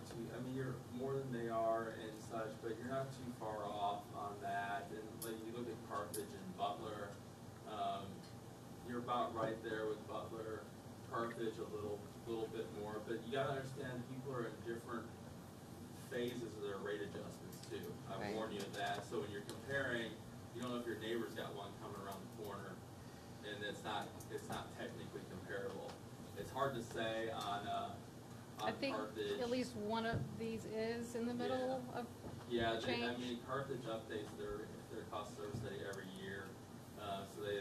too. I mean, you're more than they are and such, but you're not too far off on that. And like you look at Carthage and Butler, you're about right there with Butler. Carthage a little bit more, but you got to understand people are in different phases of their rate adjustments too. I warn you of that. So when you're comparing, you don't know if your neighbor's got one coming around the corner, and it's not technically comparable. It's hard to say on I think Carthage. at least one of these is in the middle of change. I mean, Carthage updates their cost service study every year, so they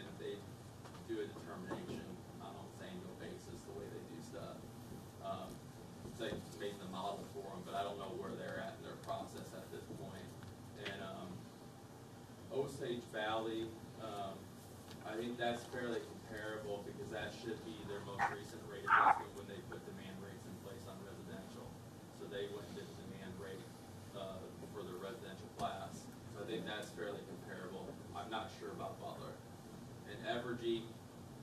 do a determination on almost annual basis the way they do stuff. They made the model for them, but I don't know where they're at in their process at this point. And Osage Valley, I think that's fairly comparable because that should be their most recent rate adjustment when they put demand rates in place on residential. So they went and did the demand rate for the residential class. So I think that's fairly comparable. I'm not sure about Butler. And Evergy,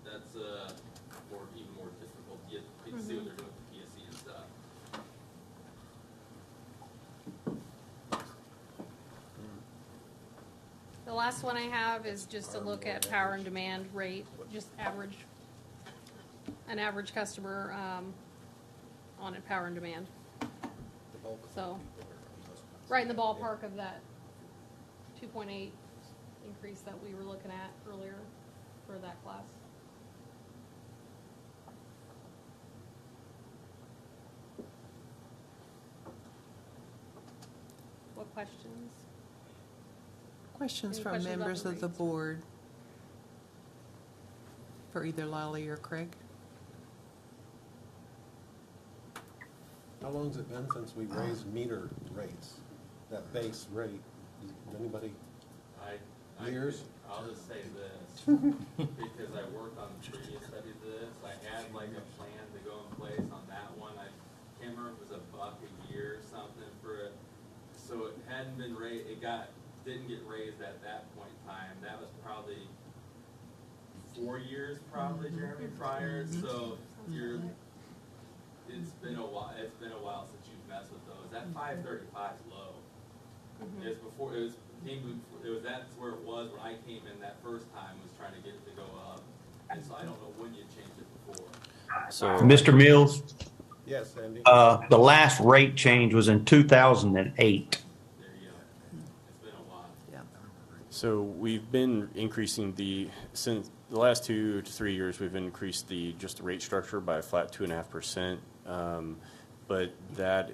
that's even more difficult. You can see what they're doing with the PSC and stuff. The last one I have is just a look at power and demand rate, just an average customer on a power and demand. So, right in the ballpark of that 2.8 increase that we were looking at earlier for that class. What questions? Questions Any from questions about members the of the rates? board for either Lolly or Craig? How long has it been since we raised meter rates, that base rate? Does anybody? Years? I'll just say this, because I worked on the previous study of this, I had like a plan to go in place on that one. I can't remember if it was $1 a year or something for it. So it hadn't been raised, didn't get raised at that point in time. That was probably 4 years, Jeremy, prior. So it's been a while since you've messed with those. That 535 is low. That's where it was when I came in that first time, was trying to get it to go up. And so I don't know when you changed it before. So, Mr. Mills, Yes, Andy? the last rate change was in 2008. There you go. It's been a while. Yeah. So we've been increasing since the last 2 to 3 years, we've increased the rate structure by a flat 2.5%. But that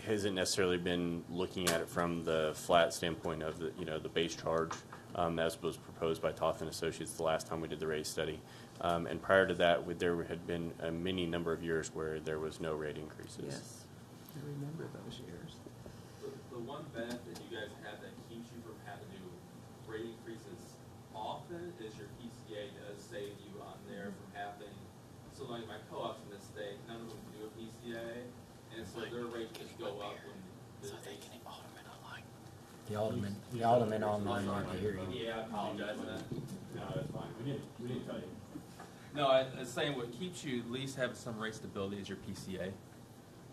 hasn't necessarily been looking at it from the flat standpoint of the base charge, as was proposed by Toth and Associates the last time we did the rate study. And prior to that, there had been a many number of years where there was no rate increases. Yes, I remember those years. The one benefit you guys have that keeps you from having to do rate increases often is your PCA does save you on there from having, so like my co-ops in this state, none of them do a PCA, and so their rates just go up when the The alderman online want to hear you. Yeah, I apologize for that. No, that's fine. We didn't tell you. No, I was saying what keeps you at least having some rate stability is your PCA,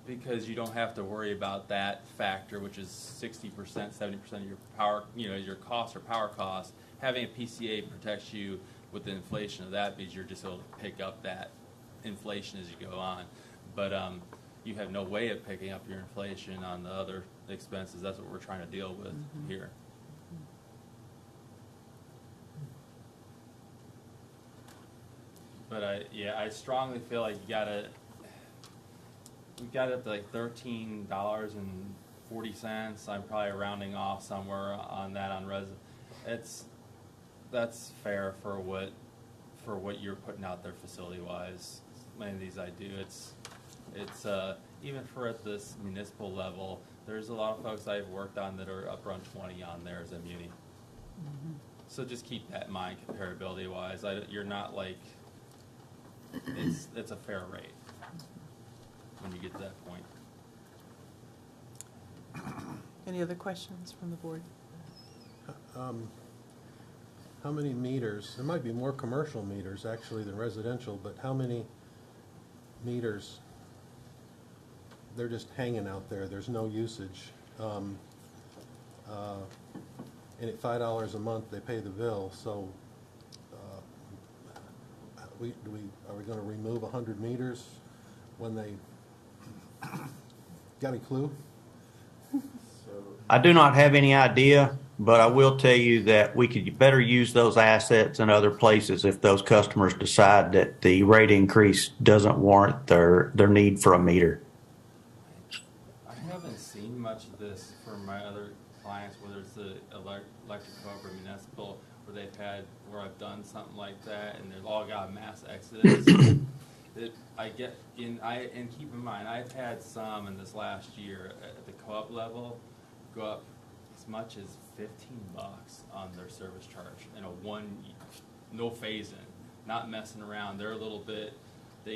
because you don't have to worry about that factor, which is 60%, 70% of your power, your costs or power costs. Having a PCA protects you with the inflation of that, because you're just able to pick up that inflation as you go on. But you have no way of picking up your inflation on the other expenses. That's what we're trying to deal with here. But I strongly feel like we got it up to like $13.40. I'm probably rounding off somewhere on that on that's fair for what you're putting out there facility wise. Many of these I do. It's even for at this municipal level, there's a lot of folks I've worked on that are up around 20 on there as a muni. So just keep that in mind comparability wise. You're not like, it's a fair rate when you get to that point. Any other questions from the board? How many meters, there might be more commercial meters actually than residential, but how many meters, they're just hanging out there, there's no usage. And at $5 a month, they pay the bill, so are we going to remove 100 meters when they, got any clue? I do not have any idea, but I will tell you that we could better use those assets in other places if those customers decide that the rate increase doesn't warrant their need for a meter. I haven't seen much of this for my other clients, whether it's the electric co-op or municipal, where I've done something like that, and they've all got mass exodus. And keep in mind, I've had some in this last year at the co-op level go up as much as $15 on their service charge in no phase-in, not messing around. They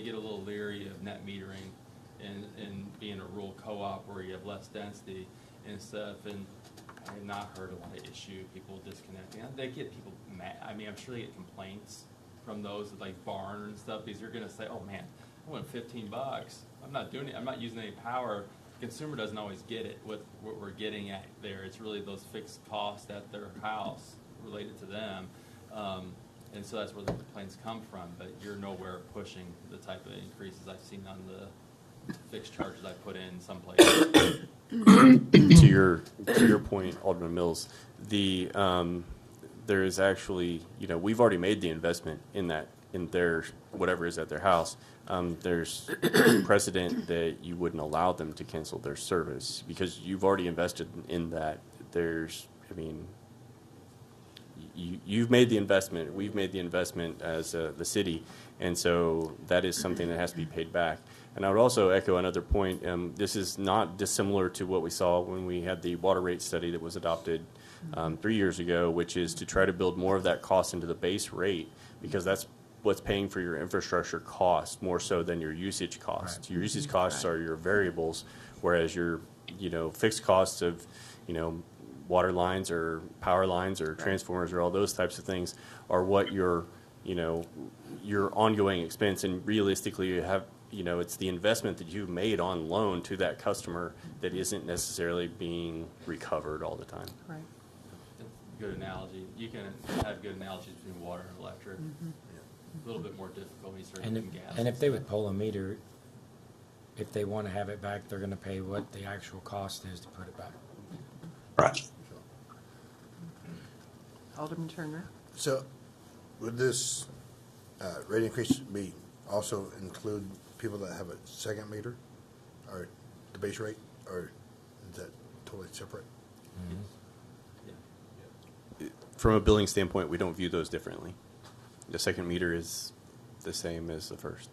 get a little leery of net metering and being a rural co-op where you have less density and stuff. And I have not heard a lot of people disconnecting. They get people mad. I mean, I'm sure they get complaints from those with like barn and stuff, because you're going to say, oh man, I went $15. I'm not doing it. I'm not using any power. The consumer doesn't always get it, what we're getting at there. It's really those fixed costs at their house related to them. And so that's where the complaints come from. But you're nowhere pushing the type of increases I've seen on the fixed charges I put in some places. To your point, Alderman Mills, there is actually, we've already made the investment in their whatever is at their house. There's precedent that you wouldn't allow them to cancel their service because you've already invested in that. You've made the investment. We've made the investment as the city, and so that is something that has to be paid back. And I would also echo another point. This is not dissimilar to what we saw when we had the water rate study that was adopted 3 years ago, which is to try to build more of that cost into the base rate, because that's what's paying for your infrastructure cost more so than your usage costs. Right. Your usage costs are your variables, whereas your fixed costs of, water lines or power lines or transformers or all those types of things are what your ongoing expense. And realistically, you have, it's the investment that you've made on loan to that customer that isn't necessarily being recovered all the time. Right. Good analogy. You can have good analogies between water and electric. A little bit more difficult when you start using gas. And if they would pull a meter, if they want to have it back, they're going to pay what the actual cost is to put it back. Right. Alderman Turner? So would this rate increase be also include people that have a second meter or the base rate, or is that totally separate? From a billing standpoint, we don't view those differently. The second meter is the same as the first.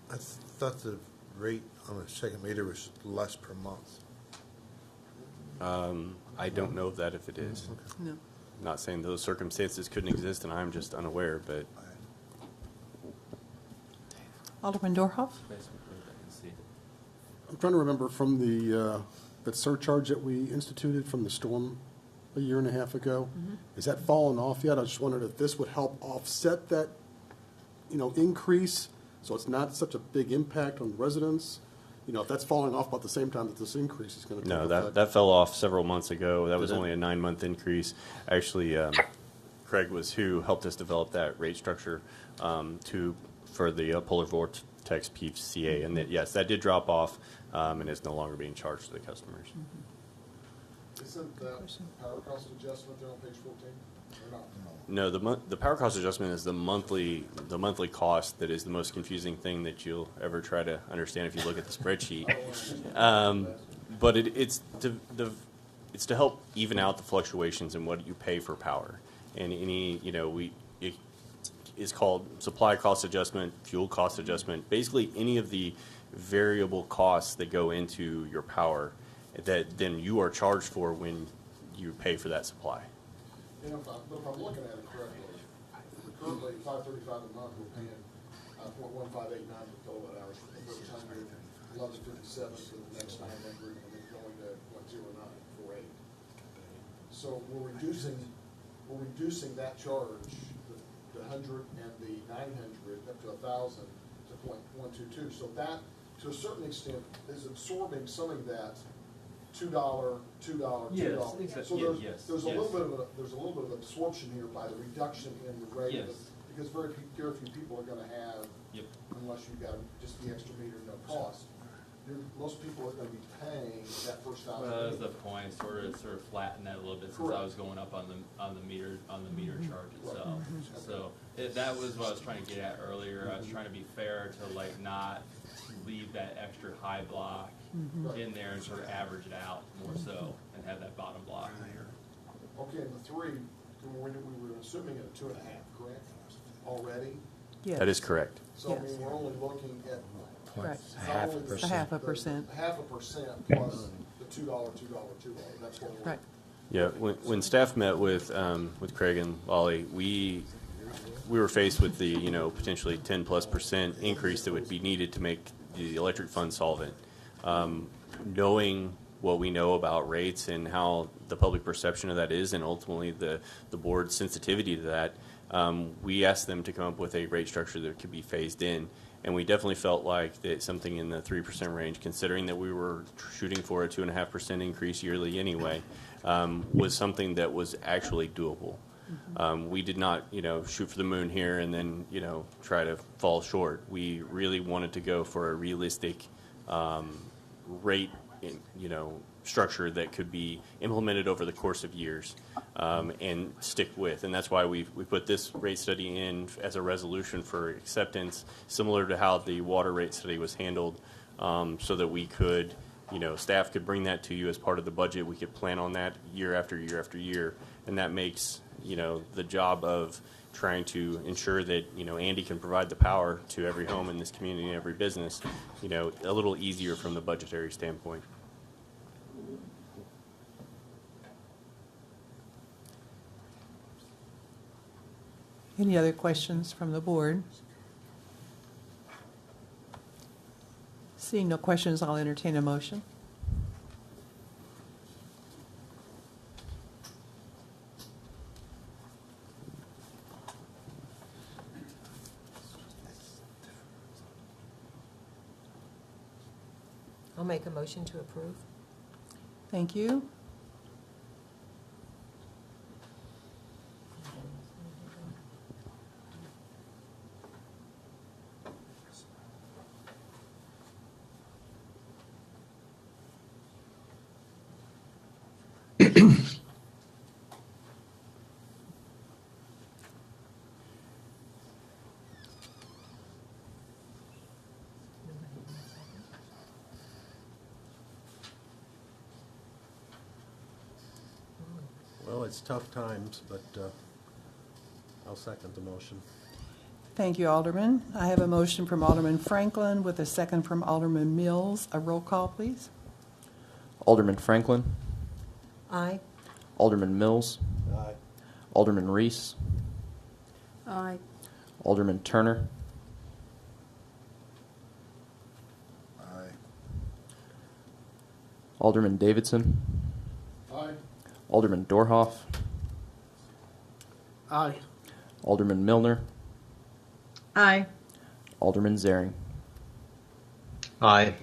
I thought the rate on the second meter was less per month. I don't know that if it is. No. I'm not saying those circumstances couldn't exist, and I'm just unaware, but Alderman Dorhoff? I'm trying to remember from the that surcharge that we instituted from the storm a year and a half ago. Is that fallen off yet? I just wondered if this would help offset that, increase, so it's not such a big impact on residents. If that's falling off about the same time that this increase is going to take no, effect. that fell off several months ago. That was Did it? only a 9-month increase. Actually, Craig was who helped us develop that rate structure for the polar vortex PCA, and that yes, that did drop off, and is no longer being charged to the customers. Isn't that power cost adjustment there on page 14? Or not? No, the power cost adjustment is the monthly cost that is the most confusing thing that you'll ever try to understand if you look at the spreadsheet. But it's to help even out the fluctuations in what you pay for power. And it is called supply cost adjustment, fuel cost adjustment, basically any of the variable costs that go into your power that then you are charged for when you pay for that supply. If I'm looking at it correctly, currently $535 a month, we're paying .1589 per kilowatt hours for the first 100, 1157 for the next 900, and then going to .0948. So we're reducing that charge, the 100 and the 900 up to 1,000 to .122. So that, to a certain extent, is absorbing some of that $2, $2. Yes, So there's a yes. little bit of absorption here by the reduction in the rate, Yes. because very few people are going to have, unless you've got just the extra meter, no cost. Most people are going to be paying that first $1,000. Well, that was the point, sort of flatten that a little bit since I was going up on the meter charge itself. So that was what I was trying to get at earlier. I was trying to be fair to not leave that extra high block in there and sort of average it out more so and have that bottom block. Okay, and the 3, we were assuming at 2.5, correct? Already? Yes. That is correct. So I mean, we're only looking at Correct. not only the- 0.5%. the 0.5% plus the $2. That's what we're. Right. Yeah, when staff met with Craig and Lolly, we were faced with the potentially 10+% increase that would be needed to make the electric fund solvent. Knowing what we know about rates and how the public perception of that is, and ultimately the board's sensitivity to that, we asked them to come up with a rate structure that could be phased in. And we definitely felt like that something in the 3% range, considering that we were shooting for a 2.5% increase yearly anyway, was something that was actually doable. We did not, shoot for the moon here and then, try to fall short. We really wanted to go for a realistic rate, structure that could be implemented over the course of years and stick with. And that's why we put this rate study in as a resolution for acceptance, similar to how the water rate study was handled, so that we could, staff could bring that to you as part of the budget. We could plan on that year after year after year. And that makes, the job of trying to ensure that, Andy can provide the power to every home in this community and every business, a little easier from the budgetary standpoint. Any other questions from the board? Seeing no questions, I'll entertain a motion. make a motion to approve. Thank you. Well, it's tough times, but I'll second the motion. Thank you, Alderman. I have a motion from Alderman Franklin with a second from Alderman Mills. A roll call, please. Alderman Franklin. Aye. Alderman Mills. Aye. Alderman Reese. Aye. Alderman Turner. Aye. Alderman Davidson. Aye. Alderman Dorhoff. Aye. Alderman Milner. Aye. Alderman Zaring. Aye.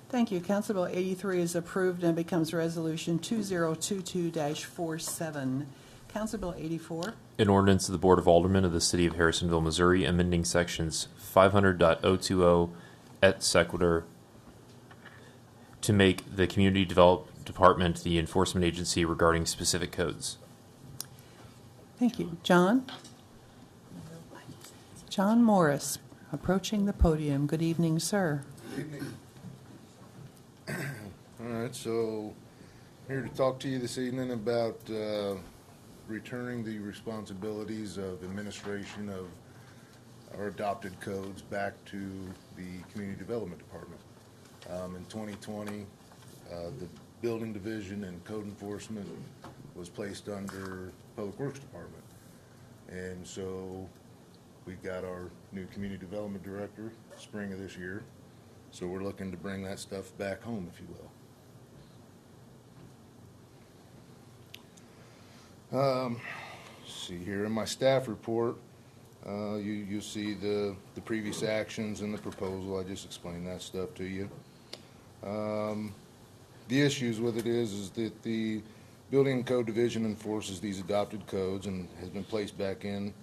Thank you. Council Bill 83 is approved and becomes Resolution 2022-47. Council Bill 84. An ordinance of the Board of Aldermen of the City of Harrisonville, Missouri, amending sections 500.020 et sequitur to make the Community Development Department the enforcement agency regarding specific codes. Thank you. John? John Morris, approaching the podium. Good evening, sir. Evening. All right, so here to talk to you this evening about returning the responsibilities of administration of our adopted codes back to the Community Development Department. In 2020, the Building Division and Code Enforcement was placed under Public Works Department. And so we got our new Community Development Director spring of this year. So we're looking to bring that stuff back home, if you will. See here in my staff report, you see the previous actions and the proposal. I just explained that stuff to you. The issues with it is that the Building and Code Division enforces these adopted codes and has been placed back in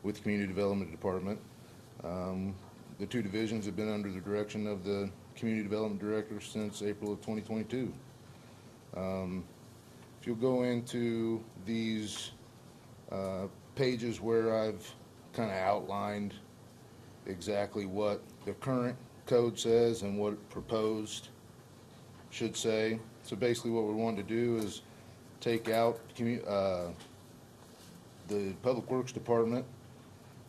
with the Community Development Department. The two divisions have been under the direction of the Community Development Director since April of 2022. If you'll go into these pages where I've kind of outlined exactly what the current code says and what proposed should say. So basically what we want to do is take out the Public Works Department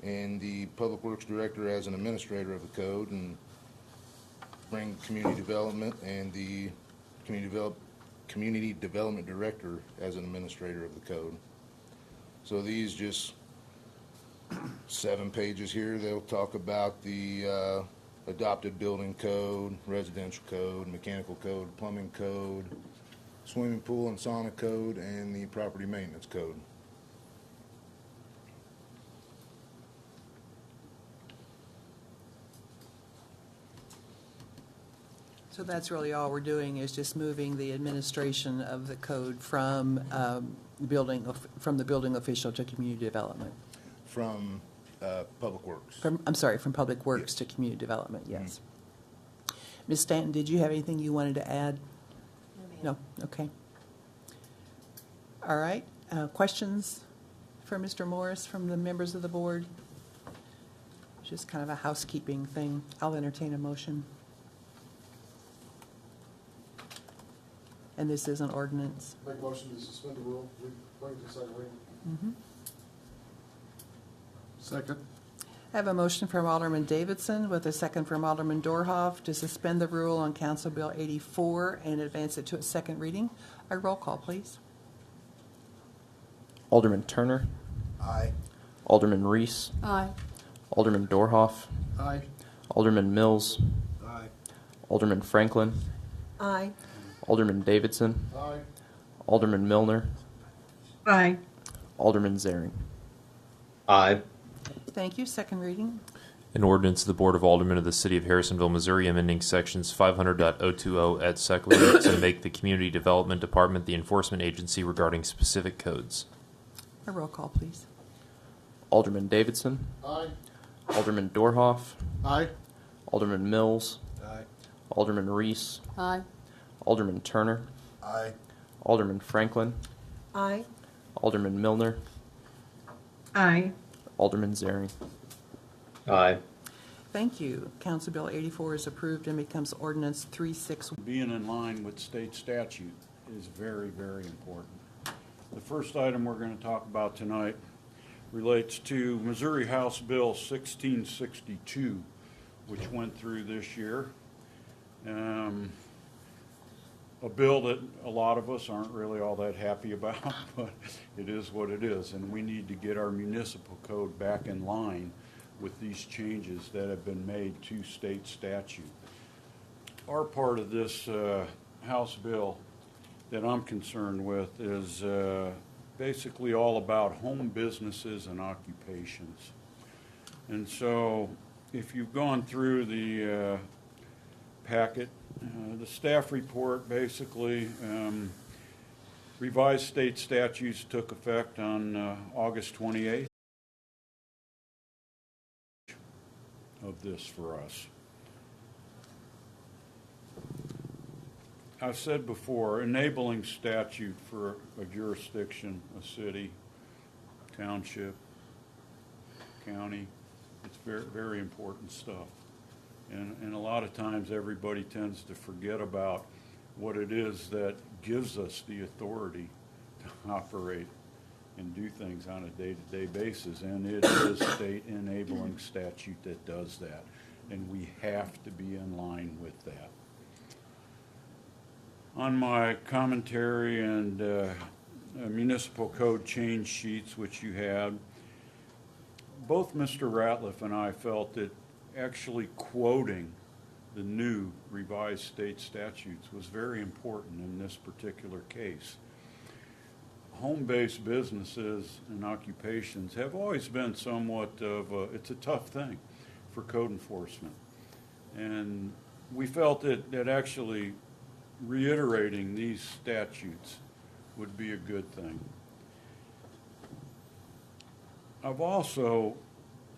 and the Public Works Director as an administrator of the code and bring Community Development and the Community Development Director as an administrator of the code. So these just 7 pages here, they'll talk about the adopted building code, residential code, mechanical code, plumbing code, swimming pool and sauna code, and the property maintenance code. So that's really all we're doing is just moving the administration of the code from the building official to community development. From Public Works. From Public Works to community development. Yes. Ms. Stanton, did you have anything you wanted to add? No. Okay. All right. Questions for Mr. Morris from the members of the board? Just kind of a housekeeping thing. I'll entertain a motion. And this is an ordinance. Make a motion to suspend the rule, bring it to second reading. Second. I have a motion from Alderman Davidson with a second from Alderman Dorhoff to suspend the rule on Council Bill 84 and advance it to its second reading. A roll call, please. Alderman Turner. Aye. Alderman Reese. Aye. Alderman Dorhoff. Aye. Alderman Mills. Aye. Alderman Franklin. Aye. Alderman Davidson. Aye. Alderman Milner. Aye. Alderman Zaring. Aye. Thank you. Second reading. An ordinance of the Board of Aldermen of the City of Harrisonville, Missouri, amending sections 500.020 et sequa to make the Community Development Department the enforcement agency regarding specific codes. A roll call, please. Alderman Davidson. Aye. Alderman Dorhoff. Aye. Alderman Mills. Aye. Alderman Reese. Aye. Alderman Turner. Aye. Alderman Franklin. Aye. Alderman Milner. Aye. Alderman Zering. Aye. Thank you. Council Bill 84 is approved and becomes ordinance 361. Being in line with state statute is very, very important. The first item we're going to talk about tonight relates to Missouri House Bill 1662, which went through this year. A bill that a lot of us aren't really all that happy about, but it is what it is, and we need to get our municipal code back in line with these changes that have been made to state statute. Our part of this House bill that I'm concerned with is basically all about home businesses and occupations. And so if you've gone through the packet, the staff report basically revised state statutes took effect on August 28th of this for us. I've said before, enabling statute for a jurisdiction, a city, township, county, it's very, very important stuff. And a lot of times everybody tends to forget about what it is that gives us the authority to operate and do things on a day-to-day basis. And it is state enabling statute that does that. And we have to be in line with that. On my commentary and municipal code change sheets, which you had, both Mr. Ratliff and I felt that actually quoting the new revised state statutes was very important in this particular case. Home-based businesses and occupations have always been somewhat of it's a tough thing for code enforcement. And we felt that actually reiterating these statutes would be a good thing. I've also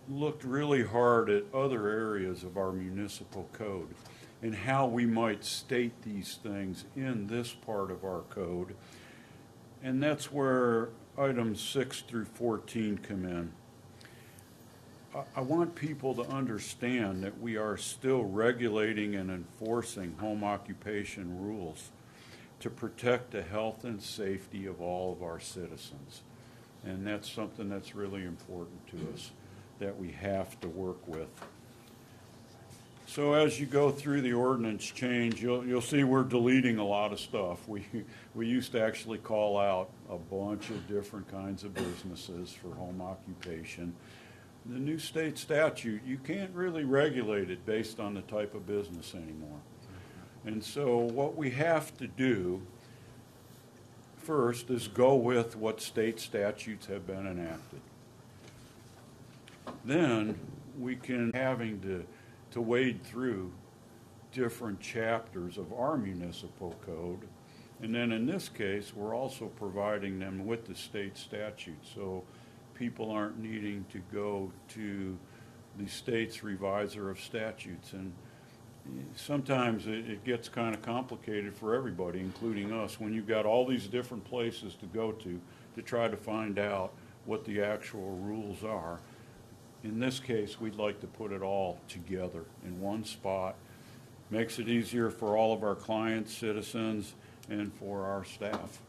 looked really hard at other areas of our municipal code and how we might state these things in this part of our code. And that's where items 6 through 14 come in. I want people to understand that we are still regulating and enforcing home occupation rules to protect the health and safety of all of our citizens. And that's something that's really important to us, that we have to work with. So as you go through the ordinance change, you'll see we're deleting a lot of stuff. We used to actually call out a bunch of different kinds of businesses for home occupation. The new state statute, you can't really regulate it based on the type of business anymore. And so what we have to do first is go with what state statutes have been enacted. Then we can having to wade through different chapters of our municipal code. And then in this case, we're also providing them with the state statute. So people aren't needing to go to the state's reviser of statutes. And sometimes it gets kind of complicated for everybody, including us, when you've got all these different places to go to try to find out what the actual rules are. In this case, we'd like to put it all together in one spot. Makes it easier for all of our clients, citizens, and for our staff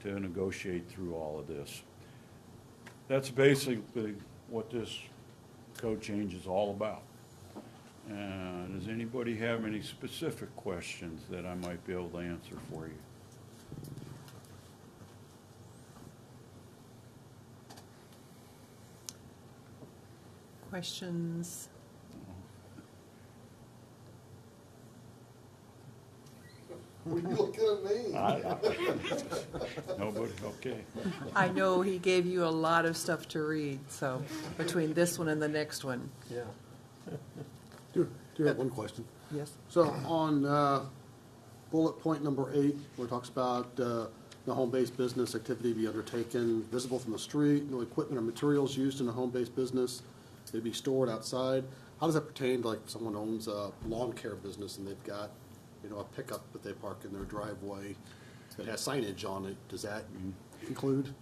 to negotiate through all of this. That's basically what this code change is all about. Does anybody have any specific questions that I might be able to answer for you? Questions? What are you looking at me? Nobody? Okay. I know he gave you a lot of stuff to read, so between this one and the next one. Yeah. Do have one question. Yes. So on bullet point number 8, where it talks about the home-based business activity be undertaken visible from the street, no equipment or materials used in a home-based business, they be stored outside. How does that pertain to, like, someone owns a lawn care business and they've got, a pickup that they park in their driveway that has signage on it? Does that include?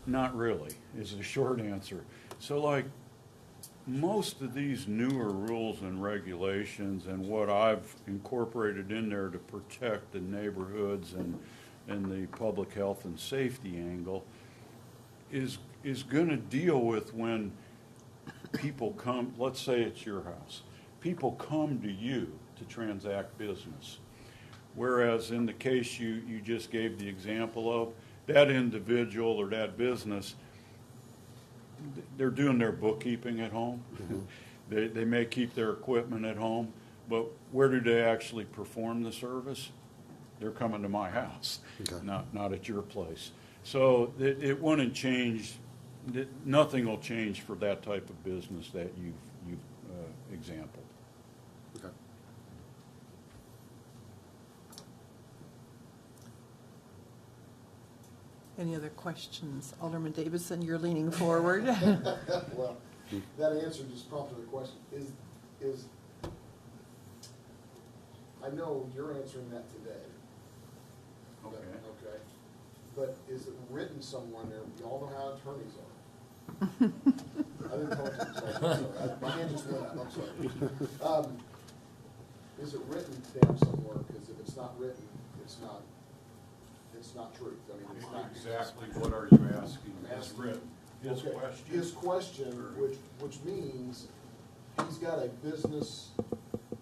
Not really, is the short answer. So, like, most of these newer rules and regulations and what I've incorporated in there to protect the neighborhoods and the public health and safety angle is going to deal with when people come, let's say it's your house, people come to you to transact business. Whereas in the case you just gave the example of, that individual or that business, they're doing their bookkeeping at home. Mm-hmm. They may keep their equipment at home, but where do they actually perform the service? They're coming to my house, okay. Not at your place. So it wouldn't change. Nothing will change for that type of business that you've exampled. Okay. Any other questions? Alderman Davidson, you're leaning forward. Well, that answer just prompted a question. Is I know you're answering that today. Okay. Okay. But is it written somewhere there? You all know how attorneys are. I didn't know what to say. I'm sorry. My hand just went up. I'm sorry. Is it written down somewhere? Because if it's not written, it's not truth. I mean, it's not exactly what are you asking? Asking written. His okay. question. His question, which means he's got a business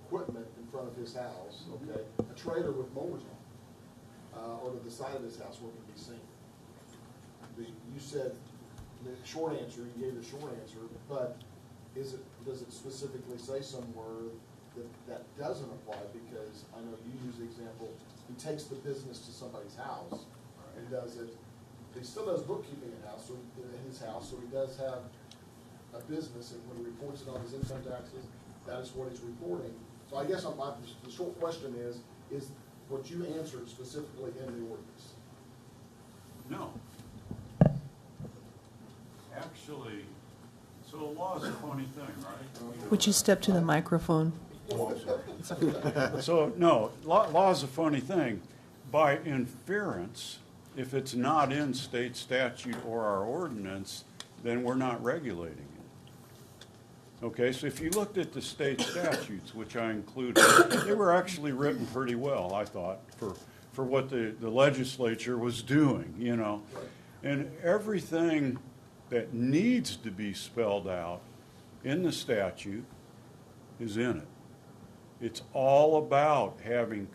equipment in front of his house, okay, a trailer with mowers on, or to the side of his house where it can be seen. You said the short answer. You gave the short answer, but does it specifically say somewhere that doesn't apply? Because I know you use the example. He takes the business to somebody's house and does it. He still does bookkeeping in his house, so he does have a business, and when he reports it on his income taxes, that is what he's reporting. So I guess the short question is what you answered specifically in the ordinance? No. Actually, so the law is a funny thing, right? Would you step to the microphone? Oh, sorry. So, no, law is a funny thing. By inference, if it's not in state statute or our ordinance, then we're not regulating it. Okay, so if you looked at the state statutes, which I included, they were actually written pretty well, I thought, for what the legislature was doing, And everything that needs to be spelled out in the statute is in it. It's all about having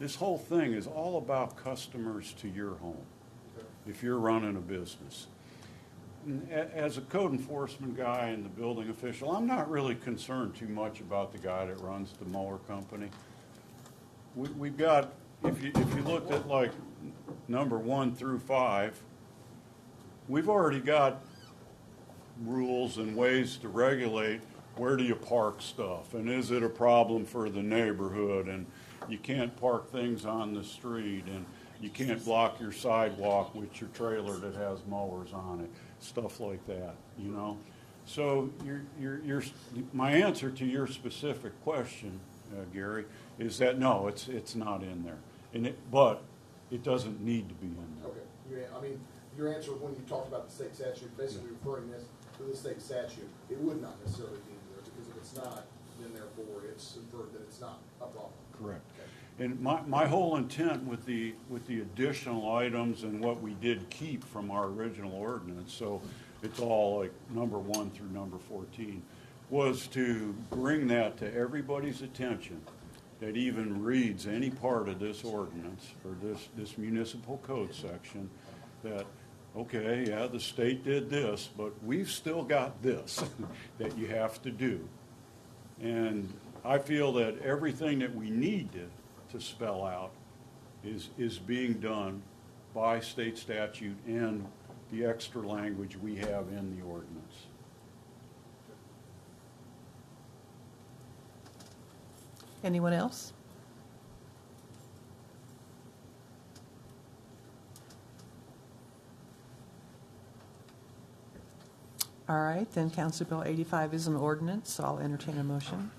this whole thing is all about customers to your home if you're running a business. As a code enforcement guy and the building official, I'm not really concerned too much about the guy that runs the mower company. We've got, if you looked at like number 1 through 5, we've already got rules and ways to regulate where do you park stuff, and is it a problem for the neighborhood, and you can't park things on the street, and you can't block your sidewalk with your trailer that has mowers on it, stuff like that, So my answer to your specific question, Gary, is that no, it's not in there, but it doesn't need to be in there. Okay. I mean, your answer when you talked about the state statute, basically referring this to the state statute, it would not necessarily be in there, because if it's not, then therefore it's inferred that it's not a problem. Correct. And my whole intent with the additional items and what we did keep from our original ordinance, so it's all like number 1 through number 14, was to bring that to everybody's attention that even reads any part of this ordinance or this municipal code section, that okay, yeah, the state did this, but we've still got this that you have to do. And I feel that everything that we need to spell out is being done by state statute and the extra language we have in the ordinance. Anyone else? All right, then Council Bill 85 is an ordinance, so I'll entertain a motion.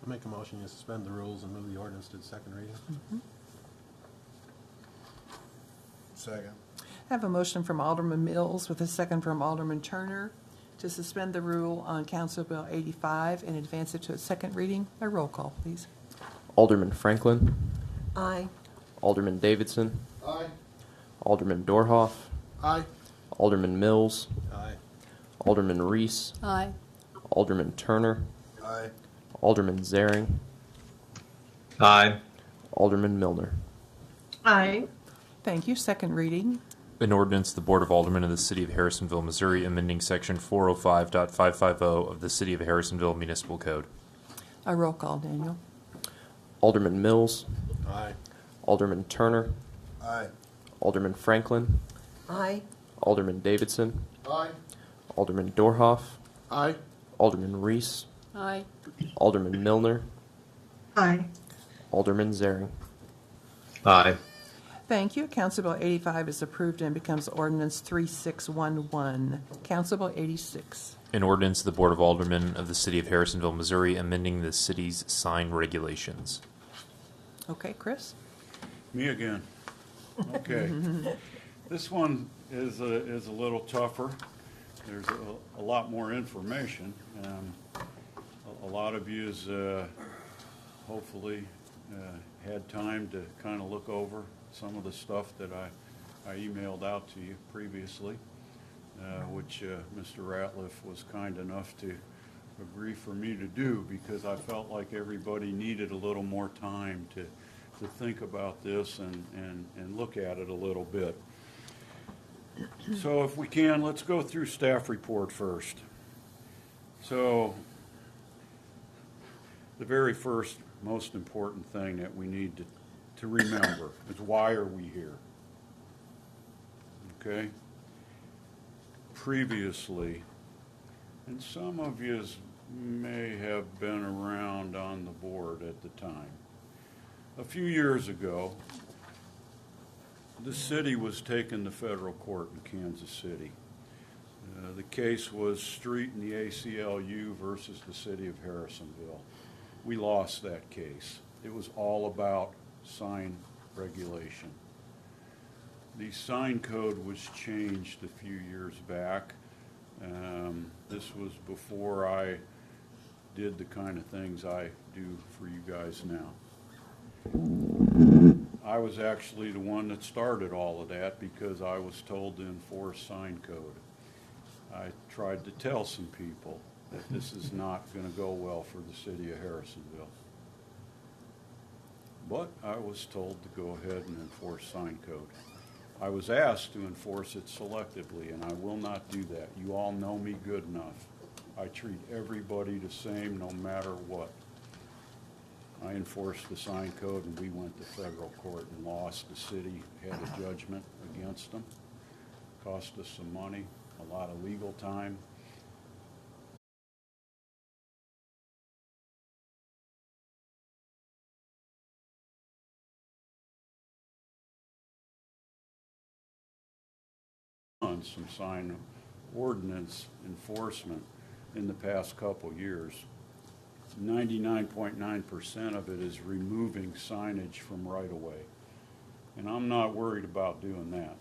I'll make a motion to suspend the rules and move the ordinance to the second reading. Second. I have a motion from Alderman Mills with a second from Alderman Turner to suspend the rule on Council Bill 85 and advance it to its second reading. A roll call, please. Alderman Franklin. Aye. Alderman Davidson. Aye. Alderman Dorhoff. Aye. Alderman Mills. Aye. Alderman Reese. Aye. Alderman Turner. Aye. Alderman Zaring. Aye. Alderman Milner. Aye. Thank you. Second reading. An ordinance, the Board of Aldermen of the City of Harrisonville, Missouri, amending Section 405.550 of the City of Harrisonville Municipal Code. A roll call, Daniel. Alderman Mills. Aye. Alderman Turner. Aye. Alderman Franklin. Aye. Alderman Davidson. Aye. Alderman Dorhoff. Aye. Alderman Reese. Aye. Alderman Milner. Aye. Alderman Zaring. Aye. Thank you. Council Bill 85 is approved and becomes Ordinance 3611. Council Bill 86. An ordinance, the Board of Aldermen of the City of Harrisonville, Missouri, amending the city's sign regulations. Okay, Chris? Me again. Okay. This one is a little tougher. There's a lot more information. A lot of you hopefully had time to kind of look over some of the stuff that I emailed out to you previously, which Mr. Ratliff was kind enough to agree for me to do because I felt like everybody needed a little more time to think about this and look at it a little bit. So if we can, let's go through staff report first. So the very first most important thing that we need to remember is why are we here? Okay? Previously, and some of you may have been around on the board at the time. A few years ago, the city was taken to federal court in Kansas City. The case was Street and the ACLU versus the city of Harrisonville. We lost that case. It was all about sign regulation. The sign code was changed a few years back. This was before I did the kind of things I do for you guys now. I was actually the one that started all of that because I was told to enforce sign code. I tried to tell some people that this is not going to go well for the city of Harrisonville. But I was told to go ahead and enforce sign code. I was asked to enforce it selectively, and I will not do that. You all know me good enough. I treat everybody the same no matter what. I enforced the sign code, and we went to federal court and lost. The city had a judgment against them. Cost us some money, a lot of legal time. On some sign ordinance enforcement in the past couple years. 99.9% of it is removing signage from right-of-way. And I'm not worried about doing that.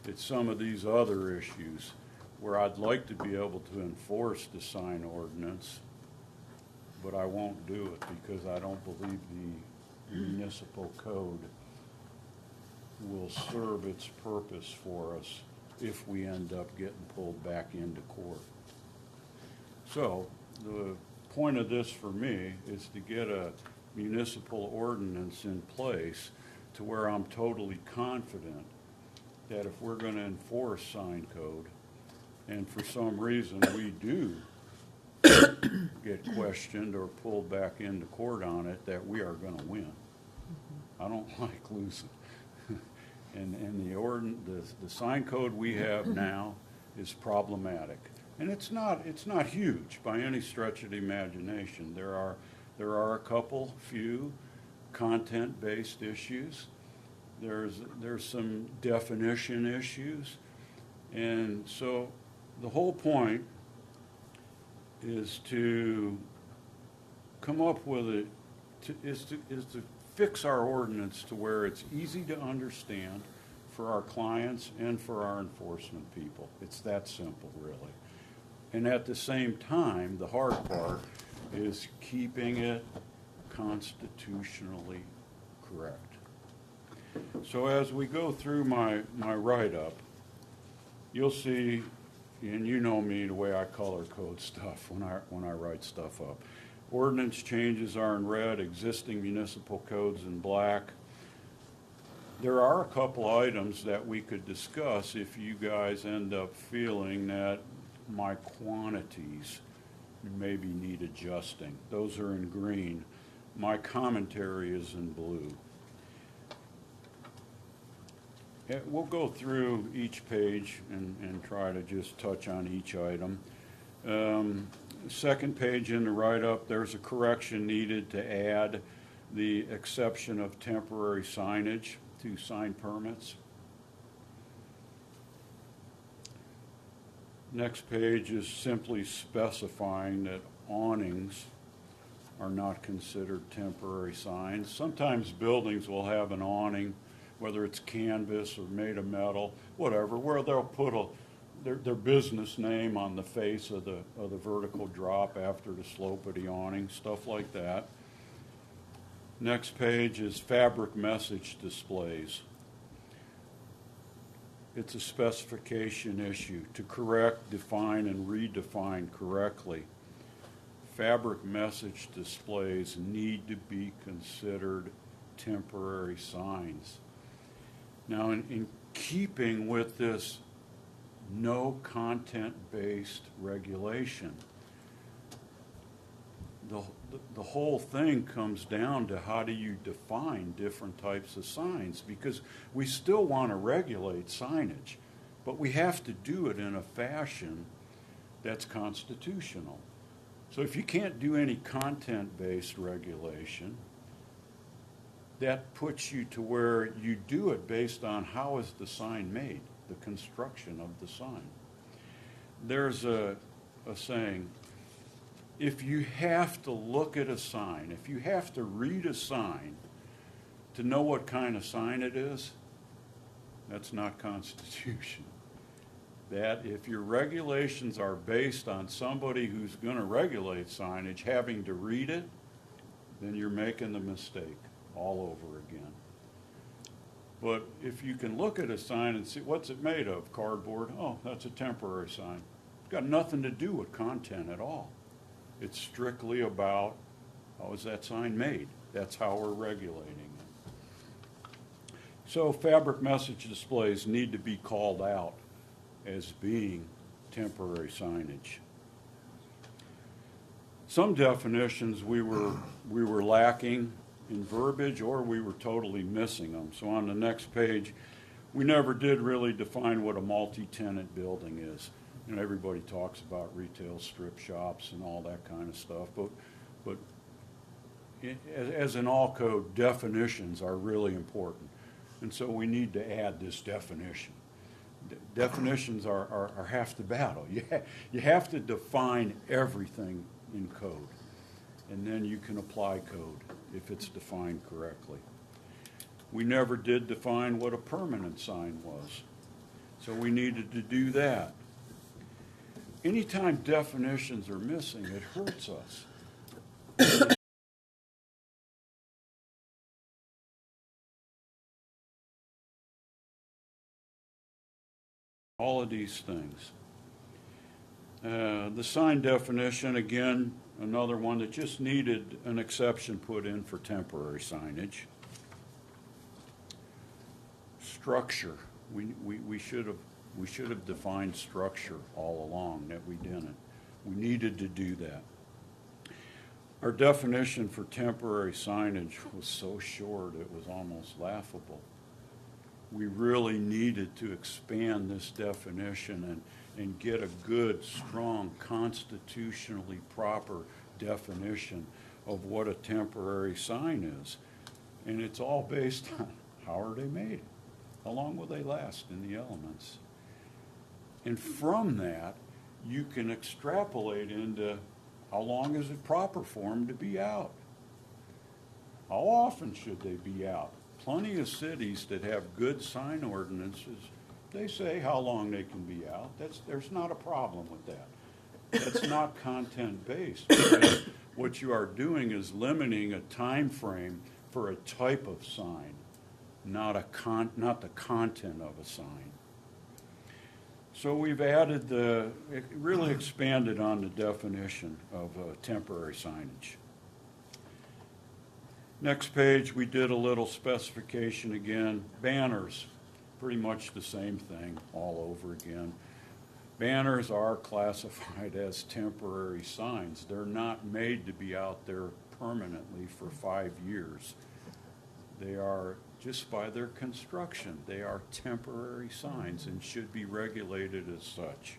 It's some of these other issues where I'd like to be able to enforce the sign ordinance, but I won't do it because I don't believe the municipal code will serve its purpose for us if we end up getting pulled back into court. So the point of this for me is to get a municipal ordinance in place to where I'm totally confident that if we're going to enforce sign code and for some reason we do get questioned or pulled back into court on it, that we are going to win. I don't like losing. And the sign code we have now is problematic. And it's not huge by any stretch of the imagination. There are a couple, few content-based issues. There's some definition issues. And so the whole point is to come up with is to fix our ordinance to where it's easy to understand for our clients and for our enforcement people. It's that simple, really. And at the same time, the hard part is keeping it constitutionally correct. So as we go through my write-up, you'll see, and you know me, the way I color code stuff when I write stuff up. Ordinance changes are in red, existing municipal codes in black. There are a couple items that we could discuss if you guys end up feeling that my quantities maybe need adjusting. Those are in green. My commentary is in blue. We'll go through each page and try to just touch on each item. Second page in the write-up, there's a correction needed to add the exception of temporary signage to sign permits. Next page is simply specifying that awnings are not considered temporary signs. Sometimes buildings will have an awning, whether it's canvas or made of metal, whatever, where they'll put their business name on the face of the vertical drop after the slope of the awning, stuff like that. Next page is fabric message displays. It's a specification issue to correct, define, and redefine correctly. Fabric message displays need to be considered temporary signs. Now, in keeping with this no content-based regulation, the whole thing comes down to how do you define different types of signs, because we still want to regulate signage, but we have to do it in a fashion that's constitutional. So if you can't do any content-based regulation, that puts you to where you do it based on how is the sign made, the construction of the sign. There's a saying, if you have to look at a sign, if you have to read a sign to know what kind of sign it is, that's not constitutional. That if your regulations are based on somebody who's going to regulate signage having to read it, then you're making the mistake all over again. But if you can look at a sign and see what's it made of, cardboard, oh, that's a temporary sign. It's got nothing to do with content at all. It's strictly about how is that sign made. That's how we're regulating it. So fabric message displays need to be called out as being temporary signage. Some definitions we were lacking in verbiage, or we were totally missing them. So on the next page, we never did really define what a multi-tenant building is. You know, everybody talks about retail strip shops and all that kind of stuff, but as in all code, definitions are really important. And so we need to add this definition. Definitions are half the battle. You have to define everything in code, and then you can apply code if it's defined correctly. We never did define what a permanent sign was, so we needed to do that. Anytime definitions are missing, it hurts us. All of these things. The sign definition, again, another one that just needed an exception put in for temporary signage. Structure. We should have defined structure all along, that we didn't. We needed to do that. Our definition for temporary signage was so short it was almost laughable. We really needed to expand this definition and get a good, strong, constitutionally proper definition of what a temporary sign is. And it's all based on how are they made? How long will they last in the elements? And from that, you can extrapolate into how long is it proper for them to be out? How often should they be out? Plenty of cities that have good sign ordinances, they say how long they can be out. There's not a problem with that. That's not content-based. What you are doing is limiting a time frame for a type of sign, not the content of a sign. So we've added it really expanded on the definition of temporary signage. Next page, we did a little specification again. Banners, pretty much the same thing all over again. Banners are classified as temporary signs. They're not made to be out there permanently for 5 years. They are, just by their construction, they are temporary signs and should be regulated as such.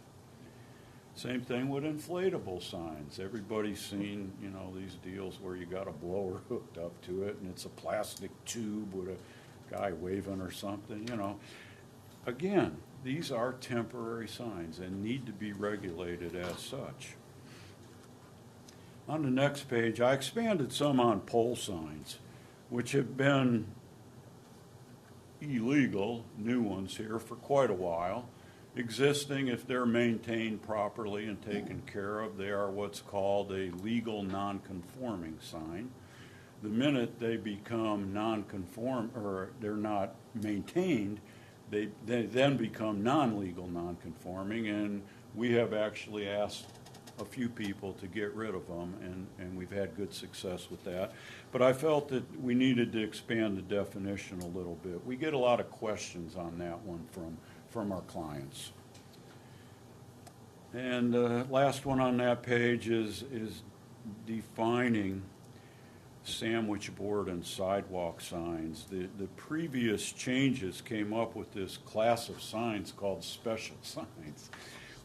Same thing with inflatable signs. Everybody's seen, these deals where you got a blower hooked up to it and it's a plastic tube with a guy waving or something, Again, these are temporary signs and need to be regulated as such. On the next page, I expanded some on pole signs, which have been illegal, new ones here, for quite a while. Existing, if they're maintained properly and taken care of, they are what's called a legal non-conforming sign. The minute they become non-conform, or they're not maintained, they then become non-legal non-conforming, and we have actually asked a few people to get rid of them, and we've had good success with that. But I felt that we needed to expand the definition a little bit. We get a lot of questions on that one from our clients. And last one on that page is defining sandwich board and sidewalk signs. The previous changes came up with this class of signs called special signs,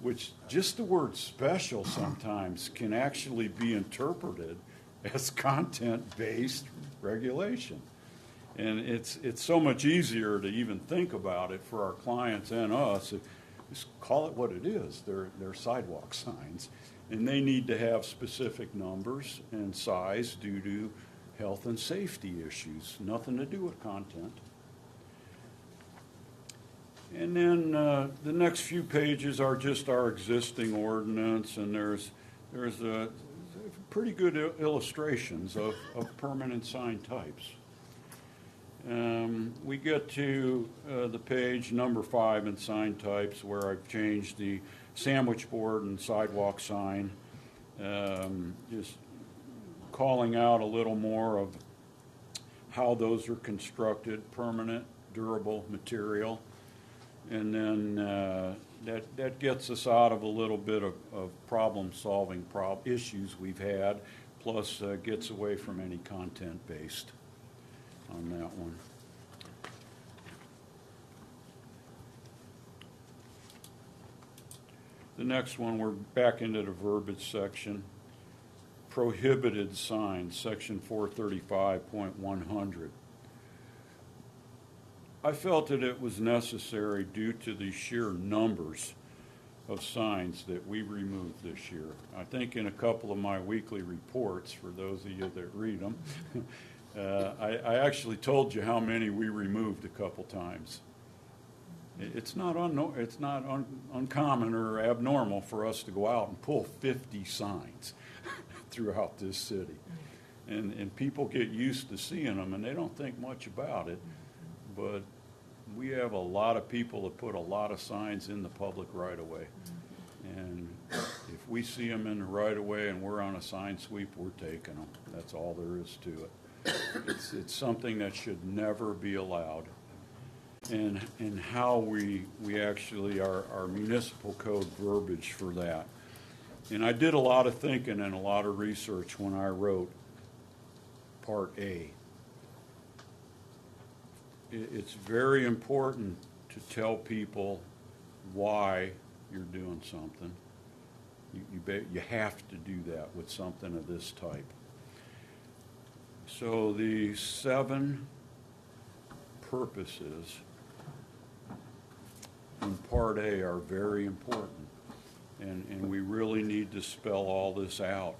which just the word special sometimes can actually be interpreted as content-based regulation. And it's so much easier to even think about it for our clients and us. Just call it what it is. They're sidewalk signs. And they need to have specific numbers and size due to health and safety issues. Nothing to do with content. And then the next few pages are just our existing ordinance, and there's pretty good illustrations of permanent sign types. We get to the page number 5 in sign types, where I've changed the sandwich board and sidewalk sign, just calling out a little more of how those are constructed, permanent, durable material. And then that gets us out of a little bit of problem-solving issues we've had, plus gets away from any content-based on that one. The next one, we're back into the verbiage section. Prohibited signs, section 435.100. I felt that it was necessary due to the sheer numbers of signs that we removed this year. I think in a couple of my weekly reports, for those of you that read them, I actually told you how many we removed a couple times. It's not uncommon or abnormal for us to go out and pull 50 signs throughout this city. And people get used to seeing them, and they don't think much about it. But we have a lot of people that put a lot of signs in the public right-of-way. And if we see them in the right-of-way and we're on a sign sweep, we're taking them. That's all there is to it. It's something that should never be allowed. And how we actually, our municipal code verbiage for that. And I did a lot of thinking and a lot of research when I wrote Part A. It's very important to tell people why you're doing something. You have to do that with something of this type. So the 7 purposes in Part A are very important, and we really need to spell all this out.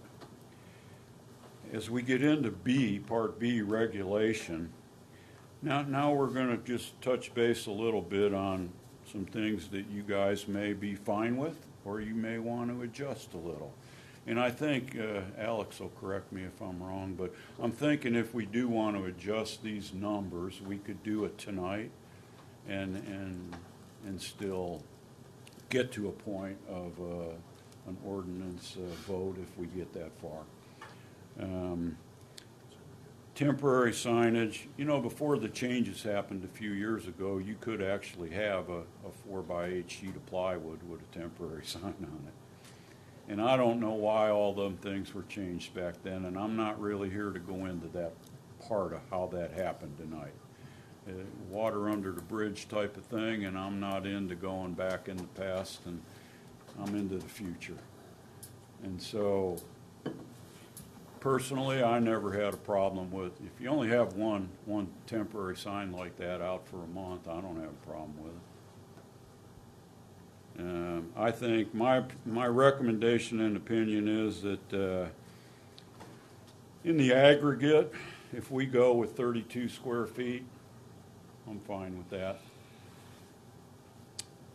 As we get into B, Part B, regulation, now we're going to just touch base a little bit on some things that you guys may be fine with, or you may want to adjust a little. And I think, Alex will correct me if I'm wrong, but I'm thinking if we do want to adjust these numbers, we could do it tonight and still get to a point of an ordinance vote if we get that far. Temporary signage, you know, before the changes happened a few years ago, you could actually have a 4x8 sheet of plywood with a temporary sign on it. And I don't know why all them things were changed back then, and I'm not really here to go into that part of how that happened tonight. Water under the bridge type of thing, and I'm not into going back in the past, and I'm into the future. And so, personally, I never had a problem with, if you only have one temporary sign like that out for a month, I don't have a problem with it. I think my recommendation and opinion is that in the aggregate, if we go with 32 square feet, I'm fine with that.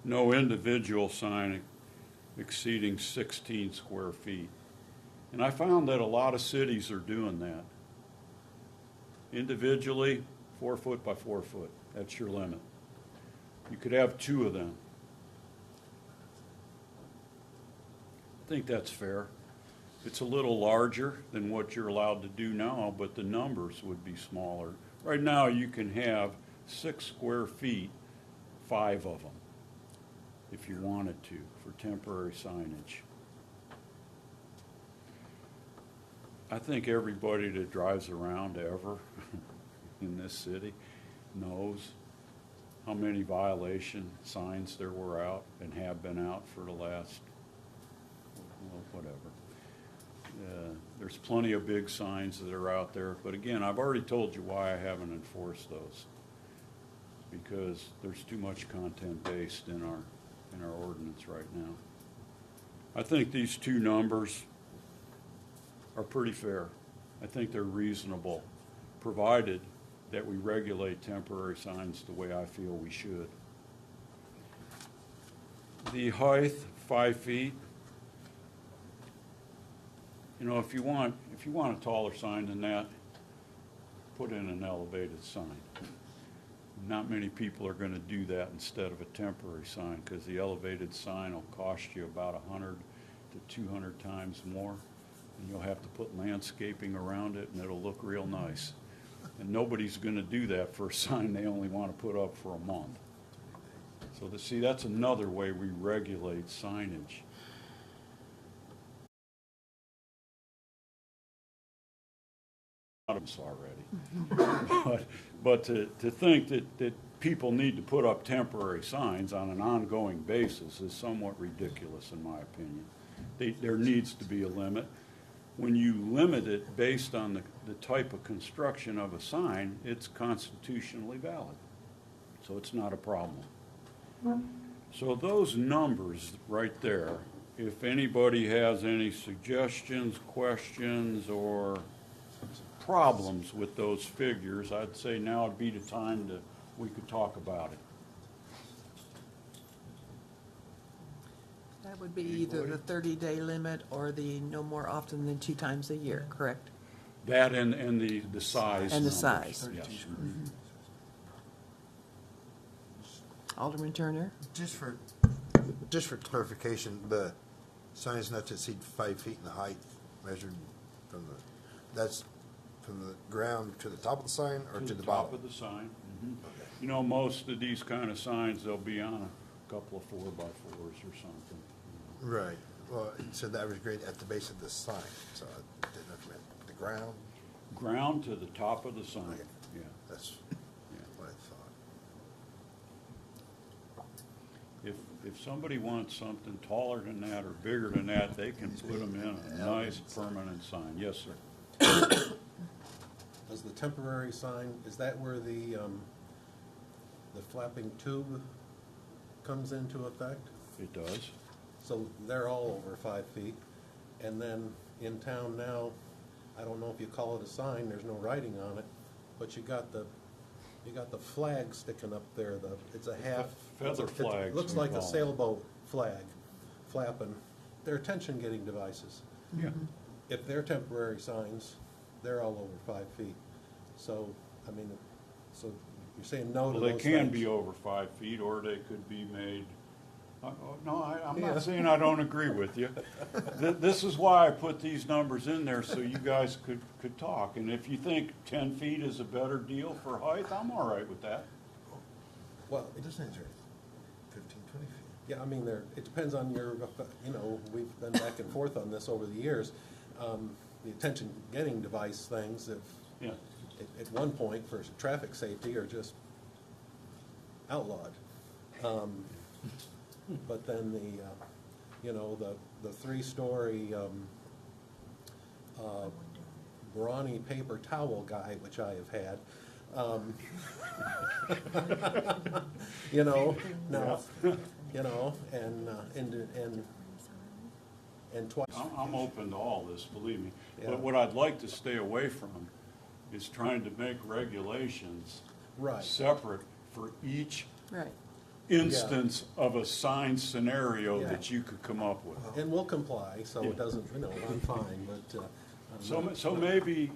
No individual sign exceeding 16 square feet. And I found that a lot of cities are doing that. Individually, 4 foot by 4 foot. That's your limit. You could have 2 of them. I think that's fair. It's a little larger than what you're allowed to do now, but the numbers would be smaller. Right now, you can have 6 square feet, 5 of them, if you wanted to, for temporary signage. I think everybody that drives around ever in this city knows how many violation signs there were out and have been out for the last, well, whatever. There's plenty of big signs that are out there, but again, I've already told you why I haven't enforced those, because there's too much content based in our ordinance right now. I think these 2 numbers are pretty fair. I think they're reasonable, provided that we regulate temporary signs the way I feel we should. The height, 5 feet. You know, if you want a taller sign than that, put in an elevated sign. Not many people are going to do that instead of a temporary sign, because the elevated sign will cost you about 100 to 200 times more, and you'll have to put landscaping around it, and it'll look real nice. And nobody's going to do that for a sign they only want to put up for a month. So see, that's another way we regulate signage. Already. But to think that people need to put up temporary signs on an ongoing basis is somewhat ridiculous, in my opinion. There needs to be a limit. When you limit it based on the type of construction of a sign, it's constitutionally valid. So it's not a problem. So those numbers right there, if anybody has any suggestions, questions, or problems with those figures, I'd say now would be the time we could talk about it. That would be either the 30-day limit or the no more often than 2 times a year, correct? That and the size. And the numbers. size. Yes. Mm-hmm. Alderman Turner? Just for clarification, the sign is not to exceed 5 feet in the height, measured from that's from the ground to the top of the sign or to the bottom? Top of the sign. Mm-hmm. Okay. You know, most of these kind of signs, they'll be on a couple of 4x4s or something. Right. Well, it said the average grade at the base of the sign, so I didn't know if it meant the ground. Ground to the top of the sign. Okay. Yeah. That's what I thought. if somebody wants something taller than that or bigger than that, they can put them in a nice permanent sign. Yes, sir. Does the temporary sign, is that where the flapping tube comes into effect? It does. So they're all over 5 feet. And then in town now, I don't know if you call it a sign, there's no writing on it, but you got the flag sticking up there. It's a half feather flag. Looks like a sailboat flag flapping. They're attention-getting devices. Yeah. If they're temporary signs, they're all over 5 feet. So, I mean, so you're saying no to Well, those they can things. be over 5 feet, or they could be made. No, I'm Yeah. not saying I don't agree with you. This is why I put these numbers in there so you guys could talk. And if you think 10 feet is a better deal for height, I'm all right with that. Well, It doesn't answer 15, 20 feet. yeah, I mean, it depends on your, we've been back and forth on this over the years. The attention-getting device things, Yeah. at one point for traffic safety are just outlawed. But then the 3-story brawny paper towel guy, which I have had, and twice. I'm open to all this, believe me. Yeah. But what I'd like to stay away from is trying to make regulations Right. separate for each Right. instance of a sign scenario Yeah. that you could come up with. And we'll comply, so Yeah. it doesn't, I'm fine, but. So maybe,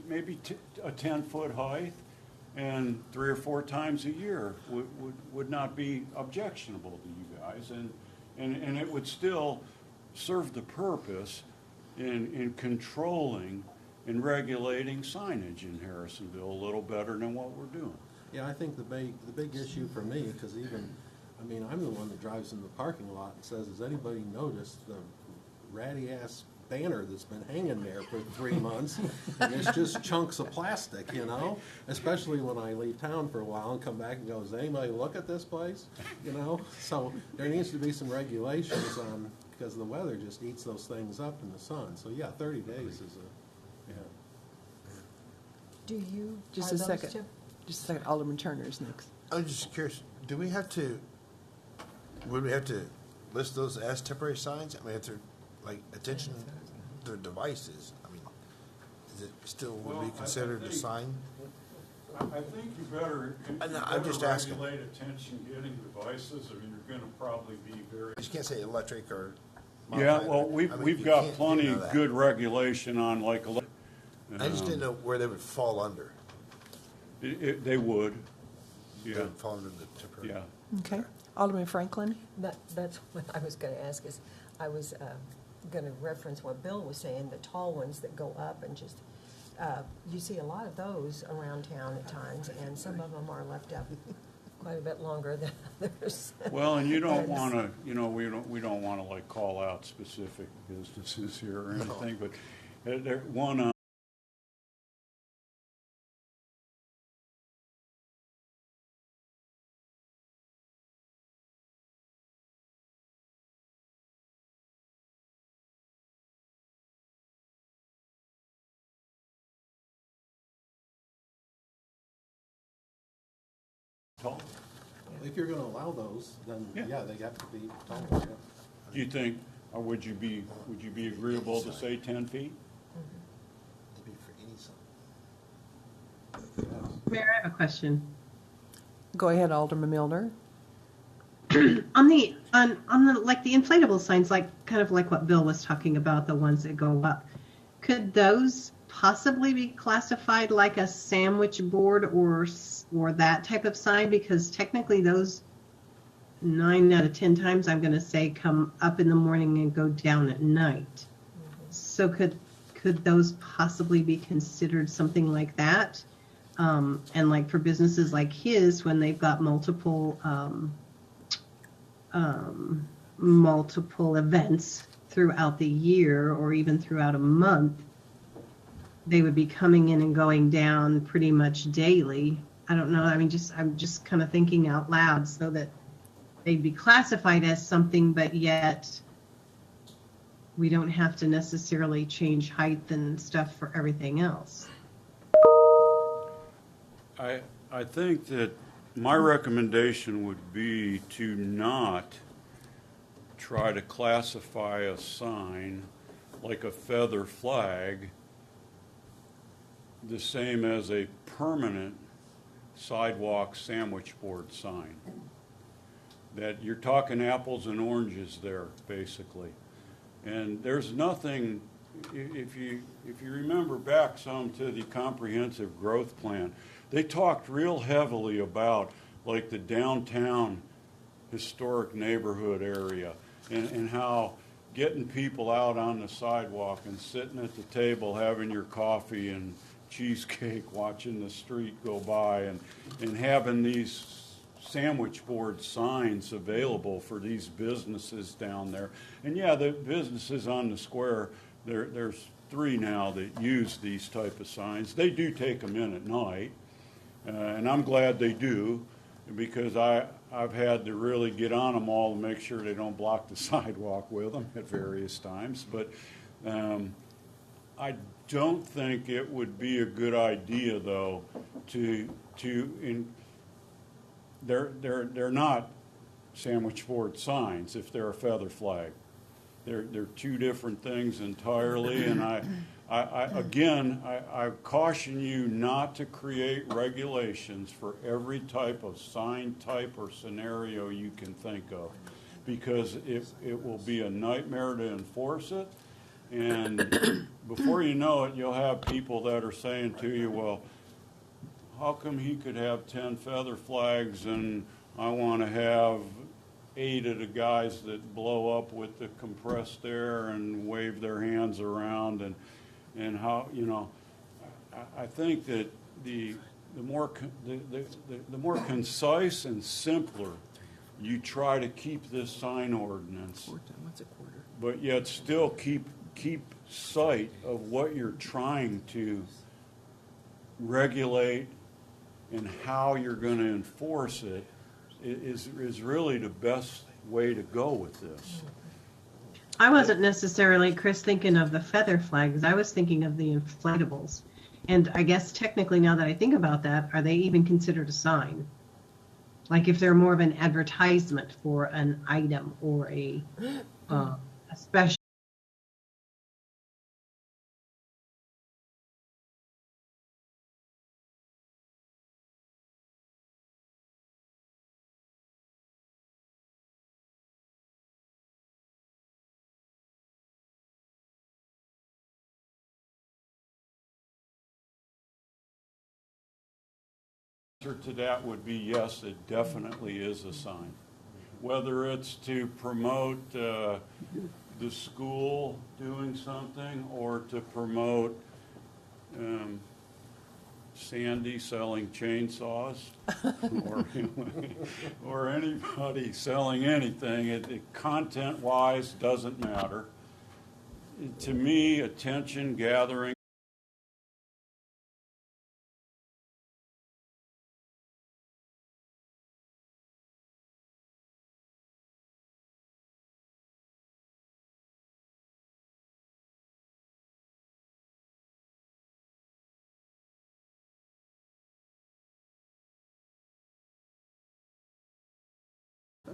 maybe a 10-foot height and 3 or 4 times a year would not be objectionable to you guys. And it would still serve the purpose in controlling and regulating signage in Harrisonville a little better than what we're doing. Yeah, I think the big issue for me, because I'm the one that drives in the parking lot and says, has anybody noticed the ratty-ass banner that's been hanging there for 3 months? And it's just chunks of plastic, especially when I leave town for a while and come back and go, does anybody look at this place? So there needs to be some regulations on, because the weather just eats those things up in the sun. So yeah, 30 days is Do you Just are a those second. two? Just a second. Alderman Turner's next. I'm just curious, would we have to list those as temporary signs? I mean, if they're like attention to devices, I mean, is it still would be considered a sign? I think you better, I'm just asking. regulate attention-getting devices. I mean, you're going to probably be very. You can't say electric or. Yeah, well, I mean, we've you got can't plenty do of that. good regulation on like. I just didn't know where they would fall under. They would, They yeah, would fall under the temporary. yeah. Okay. Alderman Franklin? That's what I was going to ask is, I was going to reference what Bill was saying, the tall ones that go up and just, you see a lot of those around town at times, and some of them are left up quite a bit longer than others. Well, and you don't want to, we don't want to like call out specific businesses here or anything, but one. Tall. If you're going to allow those, then Yeah. they have to be taller. Yeah. Do you think, or would you be agreeable to say 10 feet? It'd be for any sign. Mayor, I have a question. Go ahead, Alderman Milner. on the like the inflatable signs, kind of like what Bill was talking about, the ones that go up, could those possibly be classified like a sandwich board or that type of sign? Because technically those 9 out of 10 times, I'm going to say, come up in the morning and go down at night. So could those possibly be considered something like that? And like for businesses like his, when they've got multiple events throughout the year or even throughout a month, they would be coming in and going down pretty much daily. I don't know. I mean, I'm just kind of thinking out loud so that they'd be classified as something, but yet we don't have to necessarily change height and stuff for everything else. I think that my recommendation would be to not try to classify a sign like a feather flag the same as a permanent sidewalk sandwich board sign. That you're talking apples and oranges there, basically. And there's nothing, if you remember back some to the comprehensive growth plan, they talked real heavily about like the downtown historic neighborhood area and how getting people out on the sidewalk and sitting at the table having your coffee and cheesecake, watching the street go by, and having these sandwich board signs available for these businesses down there. And yeah, the businesses on the square, there's 3 now that use these type of signs. They do take them in at night, and I'm glad they do, because I've had to really get on them all to make sure they don't block the sidewalk with them at various times. But I don't think it would be a good idea, though, they're not sandwich board signs if they're a feather flag. They're 2 different things entirely, and I caution you not to create regulations for every type of sign type or scenario you can think of, because it will be a nightmare to enforce it. And before you know it, you'll have people that are saying to you, well, how come he could have 10 feather flags and I want to have 8 of the guys that blow up with the compressed air and wave their hands around, and how, you know, I think that the more concise and simpler you try to keep this sign ordinance, but yet still keep sight of what you're trying to regulate and how you're going to enforce it, is really the best way to go with this. I wasn't necessarily, Chris, thinking of the feather flags. I was thinking of the inflatables. And I guess technically, now that I think about that, are they even considered a sign? Like if they're more of an advertisement for an item or a special. To that would be yes, it definitely is a sign. Whether it's to promote the school doing something, or to promote Sandy selling chainsaws, or anybody selling anything, content-wise doesn't matter. To me, attention gathering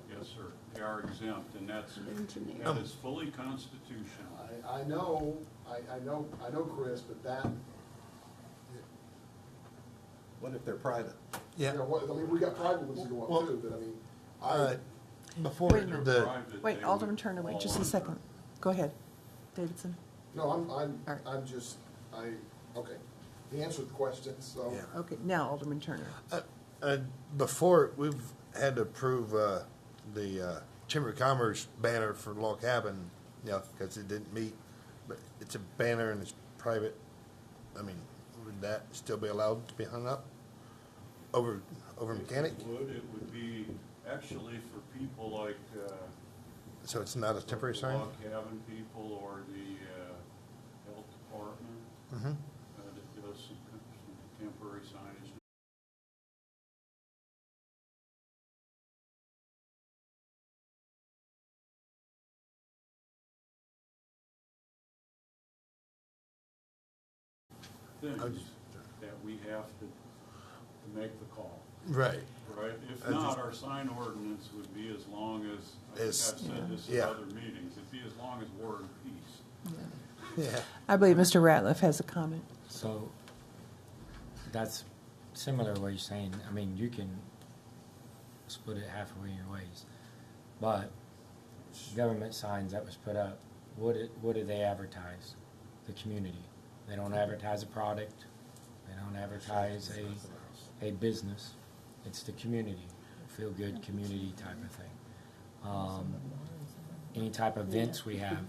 Yes, sir. They are exempt, and that is fully constitutional. I know, Chris, but that. What if they're private? Yeah. I mean, we got private ones to go up too, but I mean, before Wait a minute. Wait, Alderman Turner, wait just a second. Go ahead, Davidson. No, I'm just, okay. He answered the question, so. Yeah. Okay, now Alderman Turner. Before, we've had to approve the Chamber of Commerce banner for Log Cabin, you know, because it didn't meet, but it's a banner and it's private. I mean, would that still be allowed to be hung up over mechanic? It would be actually for people like. So it's not a temporary sign? Log cabin people or the health department. Mm-hmm. That does some temporary signage. things that we have to make the call. Right. Right? If I not, just- our sign ordinance would be as long as, I think I've As- said this in yeah. other meetings, it'd be as long as War and Peace. Yeah. I believe Mr. Ratliff has a comment. So that's similar to what you're saying. I mean, you can split it halfway your ways, but government signs that was put up, what do they advertise? The community. They don't advertise a product. They don't advertise a business. It's the community, feel good community type of thing. Any type of events we have,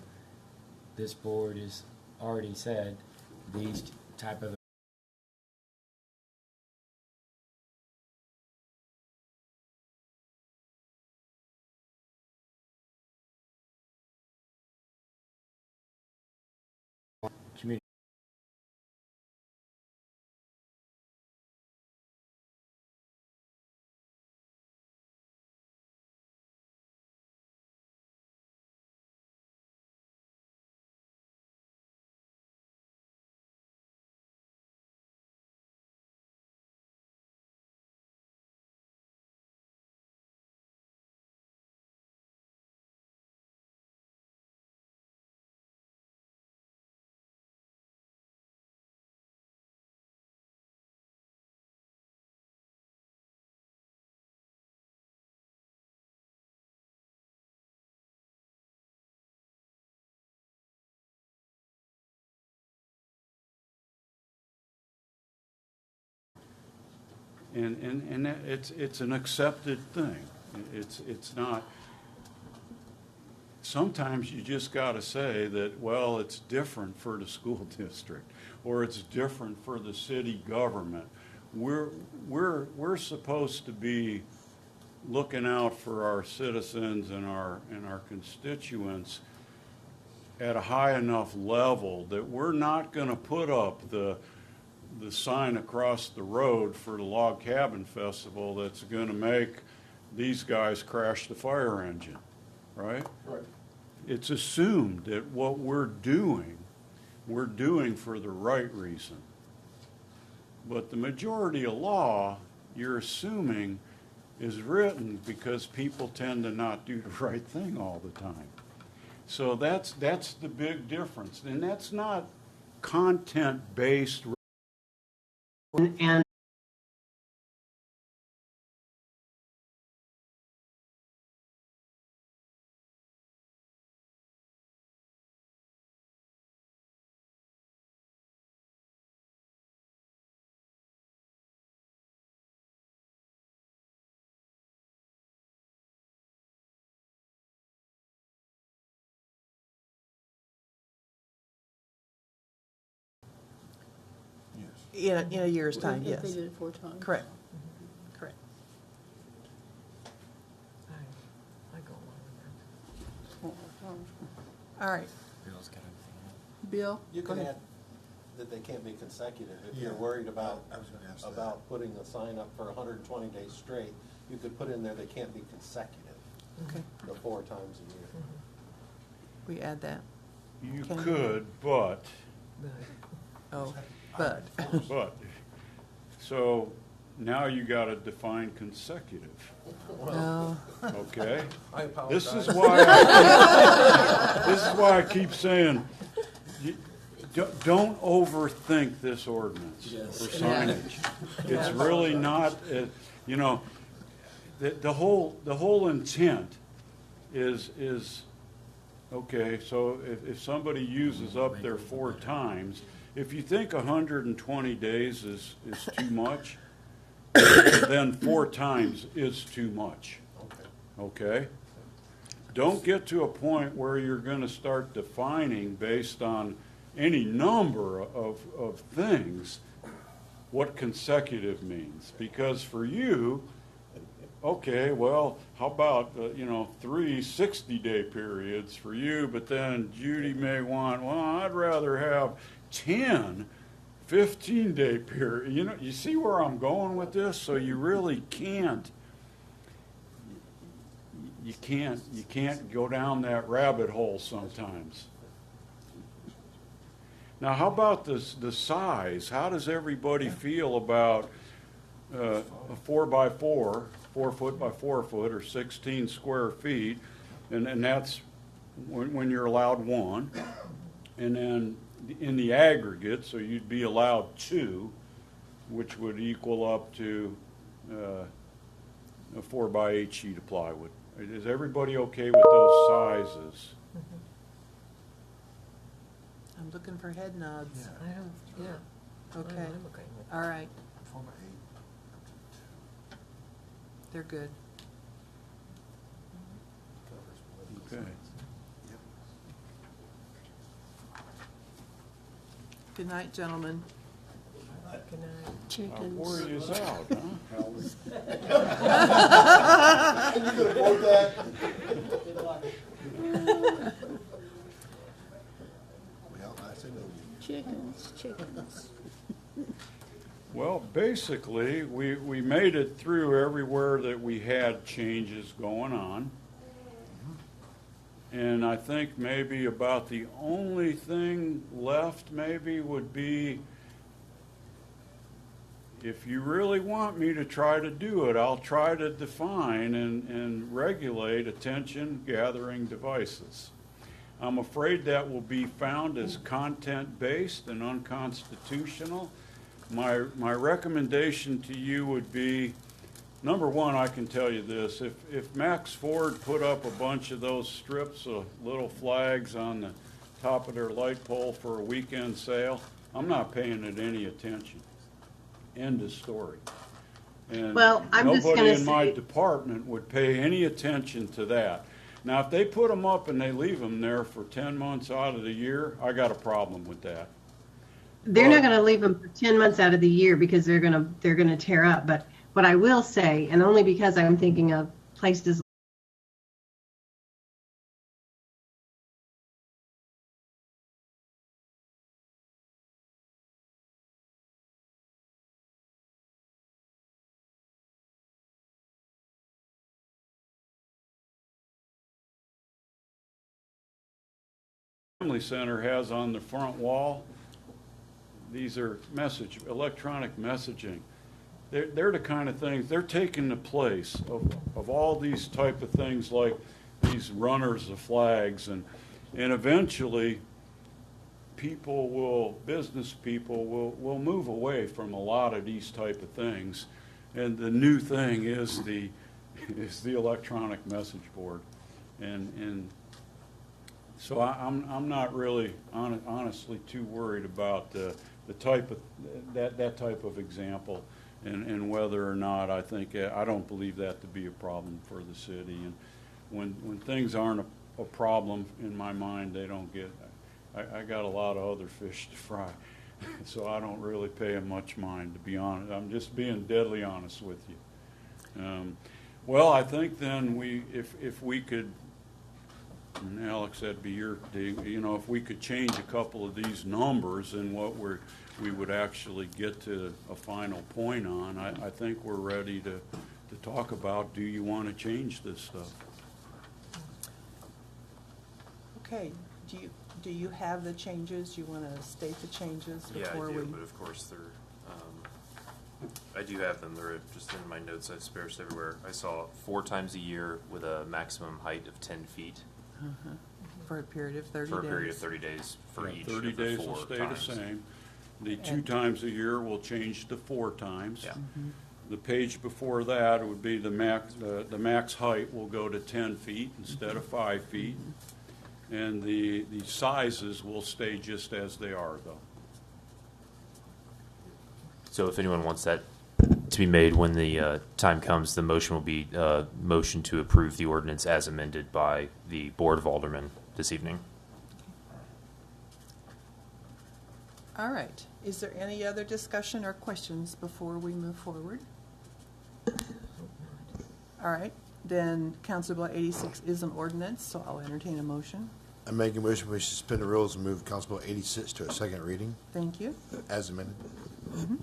this board has already said these type of community. And it's an accepted thing. It's not. Sometimes you just got to say that, well, it's different for the school district, or it's different for the city government. We're supposed to be looking out for our citizens and our constituents at a high enough level that we're not going to put up the sign across the road for the Log Cabin Festival that's going to make these guys crash the fire engine, right? Right. It's assumed that what we're doing for the right reason. But the majority of law, you're assuming, is written because people tend to not do the right thing all the time. So that's the big difference. And that's not content-based. And In a year's time, If yes. they did it 4 times. Correct. Correct. I go along with that. All right. Bill's got everything. Bill? You go can ahead. add that they can't be consecutive. If Yeah. you're worried about, I was gonna ask that. about putting a sign up for 120 days straight, you could put in there they can't be consecutive, Okay. the 4 times a year. We add that. You Okay. could, but, Oh, but. so now you got to define consecutive. No. Okay? I apologize. This is why I keep saying, don't overthink this ordinance for signage. It's really not, you know, the whole intent is, okay, so if somebody uses up there 4 times, if you think 120 days is too much, then 4 times is too much. Okay? Don't get to a point where you're going to start defining based on any number of things what consecutive means. Because for you, okay, well, how about, 3 60-day periods for you, but then Judy may want, well, I'd rather have 10 15-day period. You see where I'm going with this? So you really can't go down that rabbit hole sometimes. Now, how about the size? How does everybody feel about a 4x4, 4 foot by 4 foot, or 16 square feet? And that's when you're allowed one. And then in the aggregate, so you'd be allowed 2, which would equal up to a 4x8 sheet of plywood. Is everybody okay with those sizes? I'm looking for head nods. I don't, yeah. Okay. I'm okay with All right. 4x8. They're good. Okay. Good night, gentlemen. Good night. I'll Chickens. worry you out, huh? You can afford that? Well, I say no. Chickens. Well, basically, we made it through everywhere that we had changes going on. And I think maybe about the only thing left maybe would be, if you really want me to try to do it, I'll try to define and regulate attention gathering devices. I'm afraid that will be found as content-based and unconstitutional. My recommendation to you would be, number one, I can tell you this. If Max Ford put up a bunch of those strips of little flags on the top of their light pole for a weekend sale, I'm not paying it any attention. End of story. And Well, I'm just nobody gonna in my say- department would pay any attention to that. Now, if they put them up and they leave them there for 10 months out of the year, I got a problem with that. They're not going to leave them for 10 months out of the year because they're going to tear up. But what I will say, and only because I'm thinking of places Family Center has on the front wall, these are electronic messaging. They're the kind of things, they're taking the place of all these type of things like these runners of flags, and eventually business people will move away from a lot of these type of things, and the new thing is the electronic message board, and so I'm not really honestly too worried about the type of that type of example, and whether or not I don't believe that to be a problem for the city. And when things aren't a problem in my mind, they don't get. I got a lot of other fish to fry, so I don't really pay them much mind, to be honest. I'm just being deadly honest with you. Well, I think then if we could. And Alex, that'd be your thing. If we could change a couple of these numbers and what we would actually get to a final point on, I think we're ready to talk about, do you want to change this stuff? Okay, do you have the changes? You want to state the changes Yeah, before I do, we? but of course they're, I do have them. They're just in my notes. I've dispersed everywhere. I saw 4 times a year with a maximum height of 10 feet. For a period of 30 days. For a period of 30 days for each 30 of the days 4 will stay times. the same. The 2 times a year will change to 4 times. Yeah. The page before that would be the max height will go to 10 feet instead of 5 feet. And the sizes will stay just as they are, though. So if anyone wants that to be made when the time comes, the motion will be motion to approve the ordinance as amended by the Board of Aldermen this evening. All right. Is there any other discussion or questions before we move forward? All right. Then Council Bill 86 is an ordinance, so I'll entertain a motion. I'm making a motion we suspend the rules and move Council Bill 86 to a second reading. Thank you. As amended. Mm-hmm.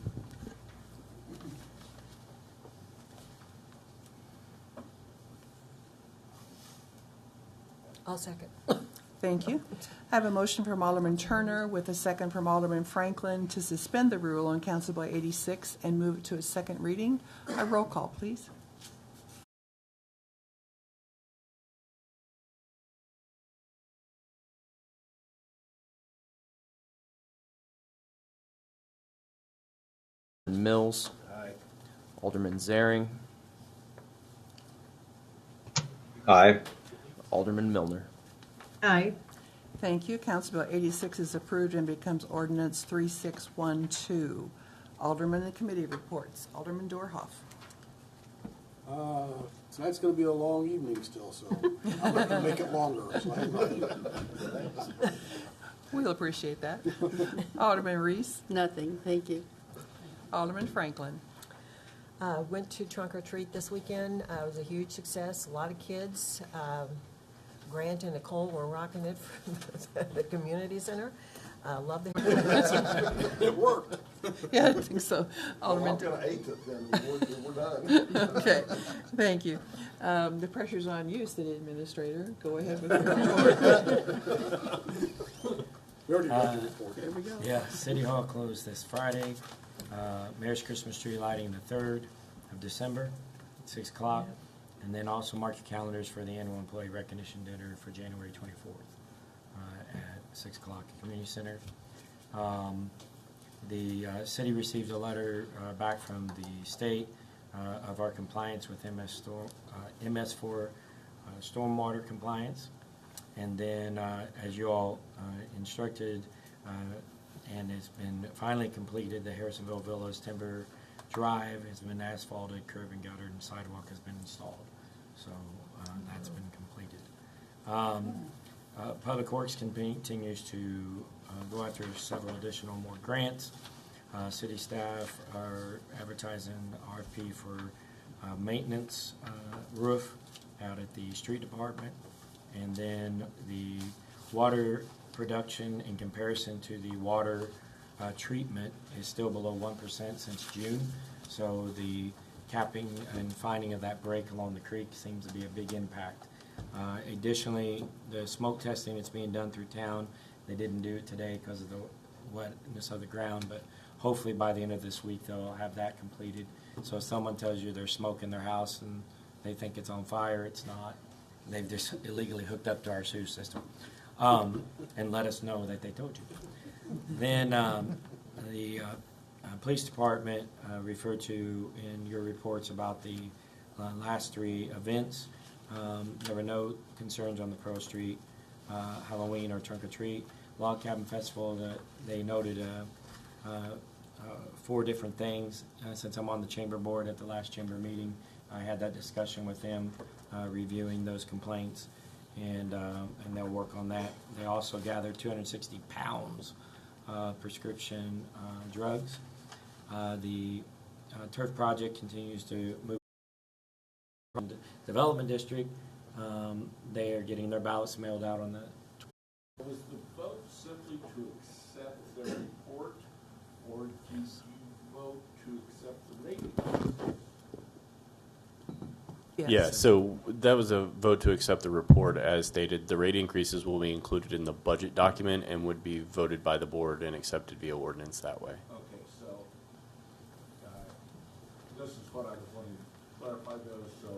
I'll second. Thank you. I have a motion from Alderman Turner with a second from Alderman Franklin to suspend the rule on Council Bill 86 and move it to a second reading. A roll call, please. Mills. Aye. Alderman Zaring. Aye. Alderman Milner. Aye. Thank you. Council Bill 86 is approved and becomes Ordinance 3612. Alderman and committee reports. Alderman Dorhoff. Tonight's going to be a long evening still, so I'm not going to make it longer. So We'll appreciate that. Alderman Reese. Nothing, thank you. Alderman Franklin. Went to trunk or treat this weekend. It was a huge success. A lot of kids. Grant and Nicole were rocking it from the community center. Love the. It worked. Yeah, I think so. Alderman. I'm going to eat it then. We're done. Okay, thank you. The pressure's on you, City Administrator. Go ahead with your report. We already got the report. There we go. Yeah, City Hall closed this Friday. Mayor's Christmas tree lighting the 3rd of December at 6 o'clock. And then also mark your calendars for the annual employee recognition dinner for January 24th at 6 o'clock at Community Center. The city received a letter back from the state of our compliance with MS4 stormwater compliance. And then, as you all instructed, and it's been finally completed, the Harrisonville Villas Timber Drive has been asphalted, curb and gutter, and sidewalk has been installed. So that's been completed. Public Works continues to go after several additional more grants. City staff are advertising RFP for maintenance roof out at the street department. And then the water production in comparison to the water treatment is still below 1% since June. So the capping and finding of that break along the creek seems to be a big impact. Additionally, the smoke testing that's being done through town, they didn't do it today because of the wetness of the ground, but hopefully by the end of this week they'll have that completed. So if someone tells you there's smoke in their house and they think it's on fire, it's not. They've just illegally hooked up to our sewer system. And let us know that they told you. Then the police department referred to in your reports about the last 3 events. There were no concerns on the Pearl Street Halloween or Trunk or Treat. Log Cabin Festival, they noted 4 different things. Since I'm on the chamber board at the last chamber meeting, I had that discussion with them, reviewing those complaints, and they'll work on that. They also gathered 260 pounds of prescription drugs. The turf project continues to move from the development district. They are getting their ballots mailed out on the. Was the vote simply to accept the report, or did you vote to accept the rating? Yes. Yeah, so that was a vote to accept the report as stated. The rate increases will be included in the budget document and would be voted by the board and accepted via ordinance that way. Okay, so this is what I was wanting to clarify those. So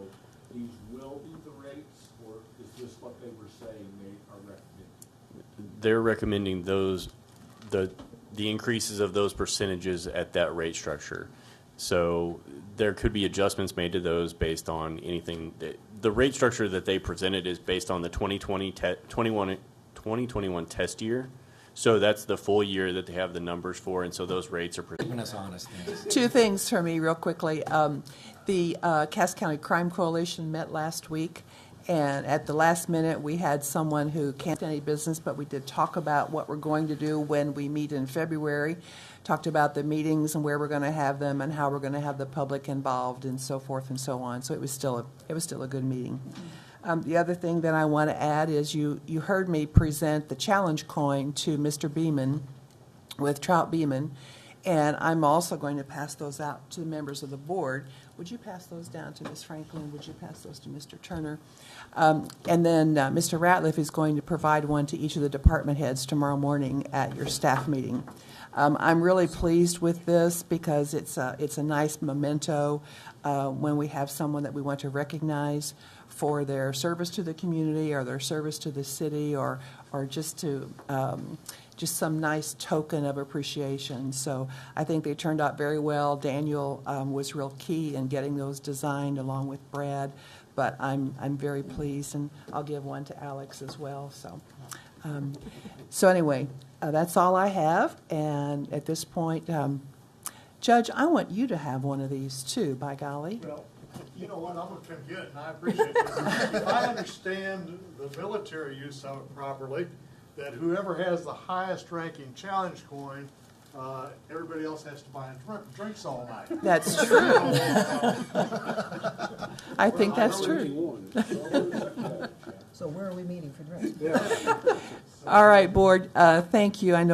these will be the rates, or is this what they were saying they are recommending? They're recommending those, the increases of those percentages at that rate structure. So there could be adjustments made to those based on anything. The rate structure that they presented is based on the 2021 test year. So that's the full year that they have the numbers for, and so those rates are Keeping us honest. 2 things for me real quickly. The Cass County Crime Coalition met last week, and at the last minute we had someone who can't do any business, but we did talk about what we're going to do when we meet in February. Talked about the meetings and where we're going to have them and how we're going to have the public involved and so forth and so on. So it was still a good meeting. The other thing that I want to add is you heard me present the challenge coin to Mr. Beeman with Trout Beeman, And I'm also going to pass those out to the members of the board. Would you pass those down to Ms. Franklin? Would you pass those to Mr. Turner? And then Mr. Ratliff is going to provide one to each of the department heads tomorrow morning at your staff meeting. I'm really pleased with this because it's a nice memento when we have someone that we want to recognize for their service to the community or their service to the city or just to just some nice token of appreciation. So I think they turned out very well. Daniel was real key in getting those designed along with Brad, but I'm very pleased, and I'll give one to Alex as well. So anyway, that's all I have, and at this point, Judge, I want you to have one of these too, by golly. Well, you know what, I'm going to come get it, and I appreciate it. If I understand the military use of it properly, that whoever has the highest ranking challenge coin, everybody else has to buy drinks all night. That's true. I think that's true. So where are we meeting for drinks? All right, board, thank you. I know